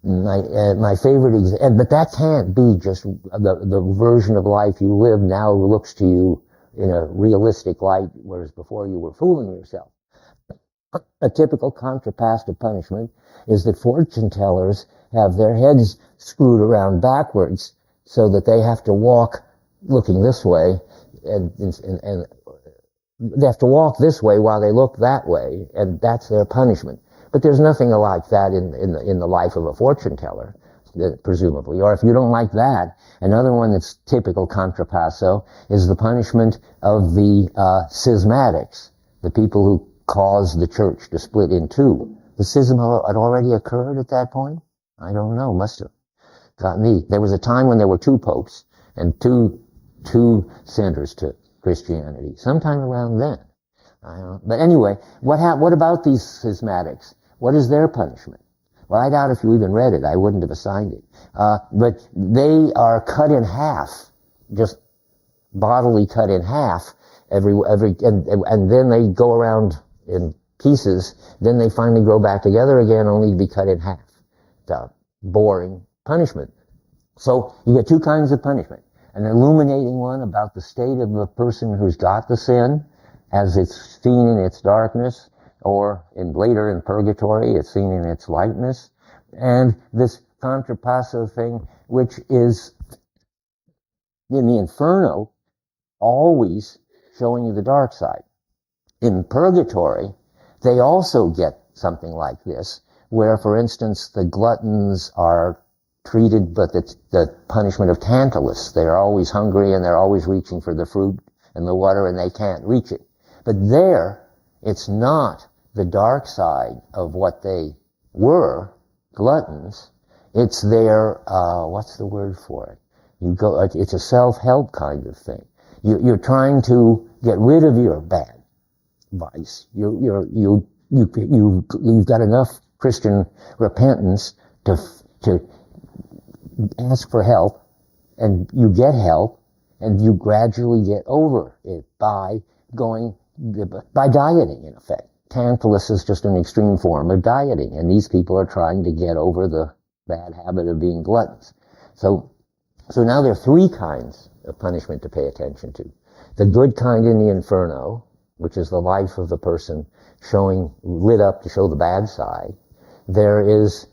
Speaker 1: My favorite example, but that can't be just the version of life you live now looks to you in a realistic light, whereas before you were fooling yourself. A typical contrapasso punishment is that fortune tellers have their heads screwed around backwards so that they have to walk looking this way, and they have to walk this way while they look that way, and that's their punishment. But there's nothing like that in the life of a fortune teller, presumably. Or if you don't like that, another one that's typical contrapasso is the punishment of the schismatics, the people who caused the church to split in two. The schism had already occurred at that point? I don't know, must have. Got me. There was a time when there were 2 popes and two centers to Christianity, sometime around then. I don't know. But anyway, what about these schismatics? What is their punishment? Well, I doubt if you even read it. I wouldn't have assigned it. But they are cut in half, just bodily cut in half, and then they go around in pieces. Then they finally grow back together again, only to be cut in half. It's a boring punishment. So you get 2 kinds of punishment. An illuminating one about the state of the person who's got the sin, as it's seen in its darkness, or later in purgatory, it's seen in its lightness. And this contrapasso thing, which is in the inferno, always showing you the dark side. In purgatory, they also get something like this, where, for instance, the gluttons are treated, but it's the punishment of Tantalus. They're always hungry and they're always reaching for the fruit and the water, and they can't reach it. But there, it's not the dark side of what they were, gluttons. It's their, what's the word for it? It's a self-help kind of thing. You're trying to get rid of your bad vice. You've got enough Christian repentance to ask for help, and you get help, and you gradually get over it by dieting, in effect, Tantalus is just an extreme form of dieting, and these people are trying to get over the bad habit of being gluttons. So now there are three kinds of punishment to pay attention to. The good kind in the inferno, which is the life of the person lit up to show the bad side. There is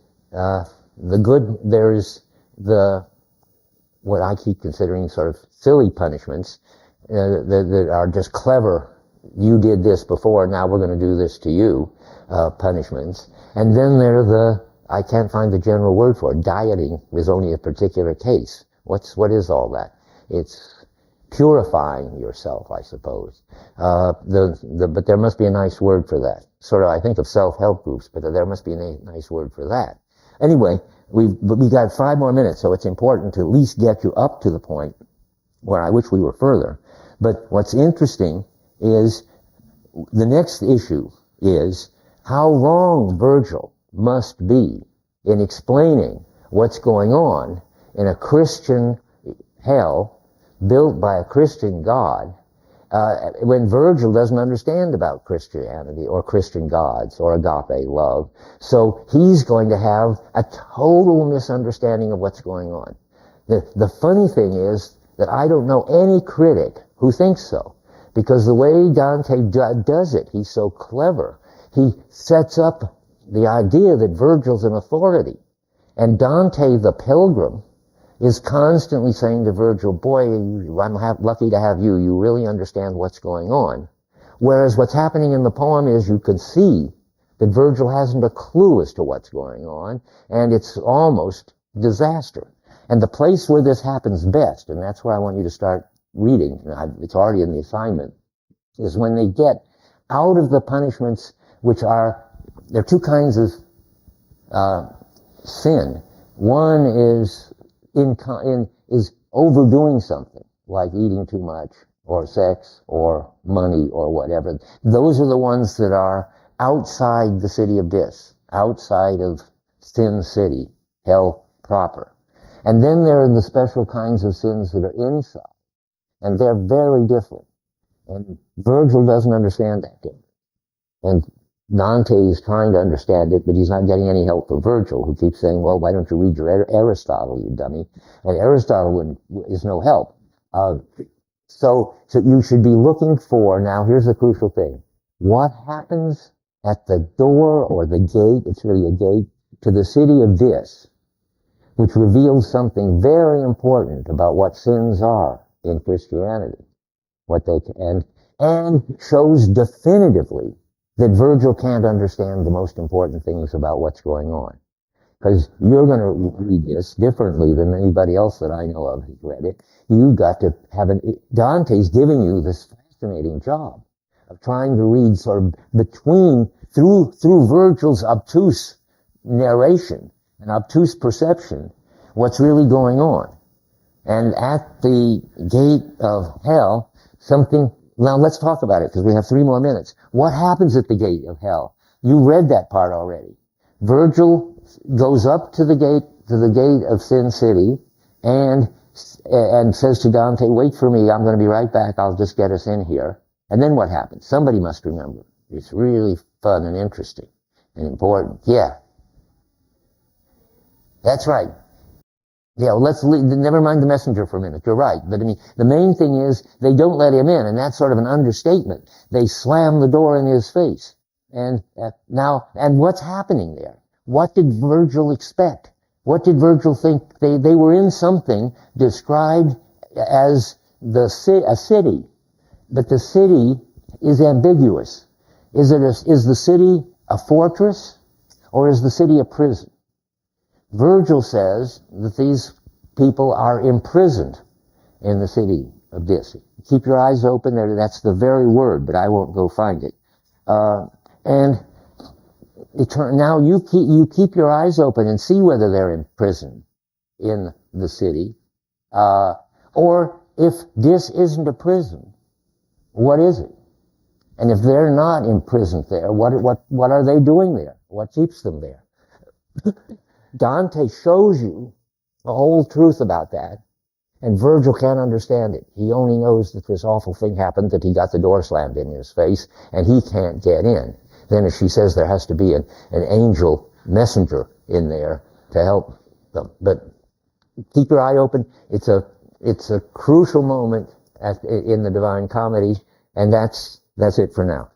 Speaker 1: what I keep considering sort of silly punishments that are just clever. You did this before, now we're going to do this to you, punishments. And then there are I can't find the general word for it. Dieting is only a particular case. What is all that? It's purifying yourself, I suppose. But there must be a nice word for that. Sort of, I think of self-help groups, but there must be a nice word for that. Anyway, we got 5 more minutes, so it's important to at least get you up to the point where I wish we were further. But what's interesting is the next issue is how wrong Virgil must be in explaining what's going on in a Christian hell built by a Christian God, when Virgil doesn't understand about Christianity or Christian gods or agape love. So he's going to have a total misunderstanding of what's going on. The funny thing is that I don't know any critic who thinks so, because the way Dante does it, he's so clever. He sets up the idea that Virgil's an authority, and Dante the pilgrim is constantly saying to Virgil, boy, I'm lucky to have you. You really understand what's going on. Whereas what's happening in the poem is you can see that Virgil hasn't a clue as to what's going on, and it's almost disaster. And the place where this happens best, and that's where I want you to start reading, it's already in the assignment, is when they get out of the punishments, there are two kinds of sin. One is overdoing something, like eating too much, or sex, or money, or whatever. Those are the ones that are outside the city of Dis, outside of Sin City, hell proper. And then there are the special kinds of sins that are inside, and they're very different. And Virgil doesn't understand that difference. And Dante is trying to understand it, but he's not getting any help from Virgil, who keeps saying, well, why don't you read your Aristotle, you dummy? And Aristotle is no help. So you should be looking for, now here's the crucial thing, what happens at the door or the gate, it's really a gate, to the city of Dis, which reveals something very important about what sins are in Christianity, and shows definitively that Virgil can't understand the most important things about what's going on. Because you're going to read this differently than anybody else that I know of who's read it. You've got to Dante's giving you this fascinating job of trying to read sort of through Virgil's obtuse narration and obtuse perception, what's really going on. And at the gate of hell, now let's talk about it, because we have 3 more minutes. What happens at the gate of hell? You read that part already. Virgil goes up to the gate of Sin City, and says to Dante, wait for me, I'm going to be right back, I'll just get us in here. And then what happens? Somebody must remember. It's really fun and interesting and important. Yeah. That's right. Yeah, well, never mind the messenger for a minute. You're right. But I mean, the main thing is they don't let him in, and that's sort of an understatement. They slam the door in his face. And what's happening there? What did Virgil expect? What did Virgil think? They were in something described as a city, but the city is ambiguous. Is the city a fortress, or is the city a prison? Virgil says that these people are imprisoned in the city of Dis. Keep your eyes open. That's the very word, but I won't go find it. Now you keep your eyes open and see whether they're imprisoned in the city, or if Dis isn't a prison, what is it? And if they're not imprisoned there, what are they doing there? What keeps them there? Dante shows you the whole truth about that, and Virgil can't understand it. He only knows that this awful thing happened, that he got the door slammed in his face, and he can't get in. then, as she says, there has to be an angel messenger in there to help them. But keep your eye open. It's a crucial moment in the Divine Comedy, and that's it for now.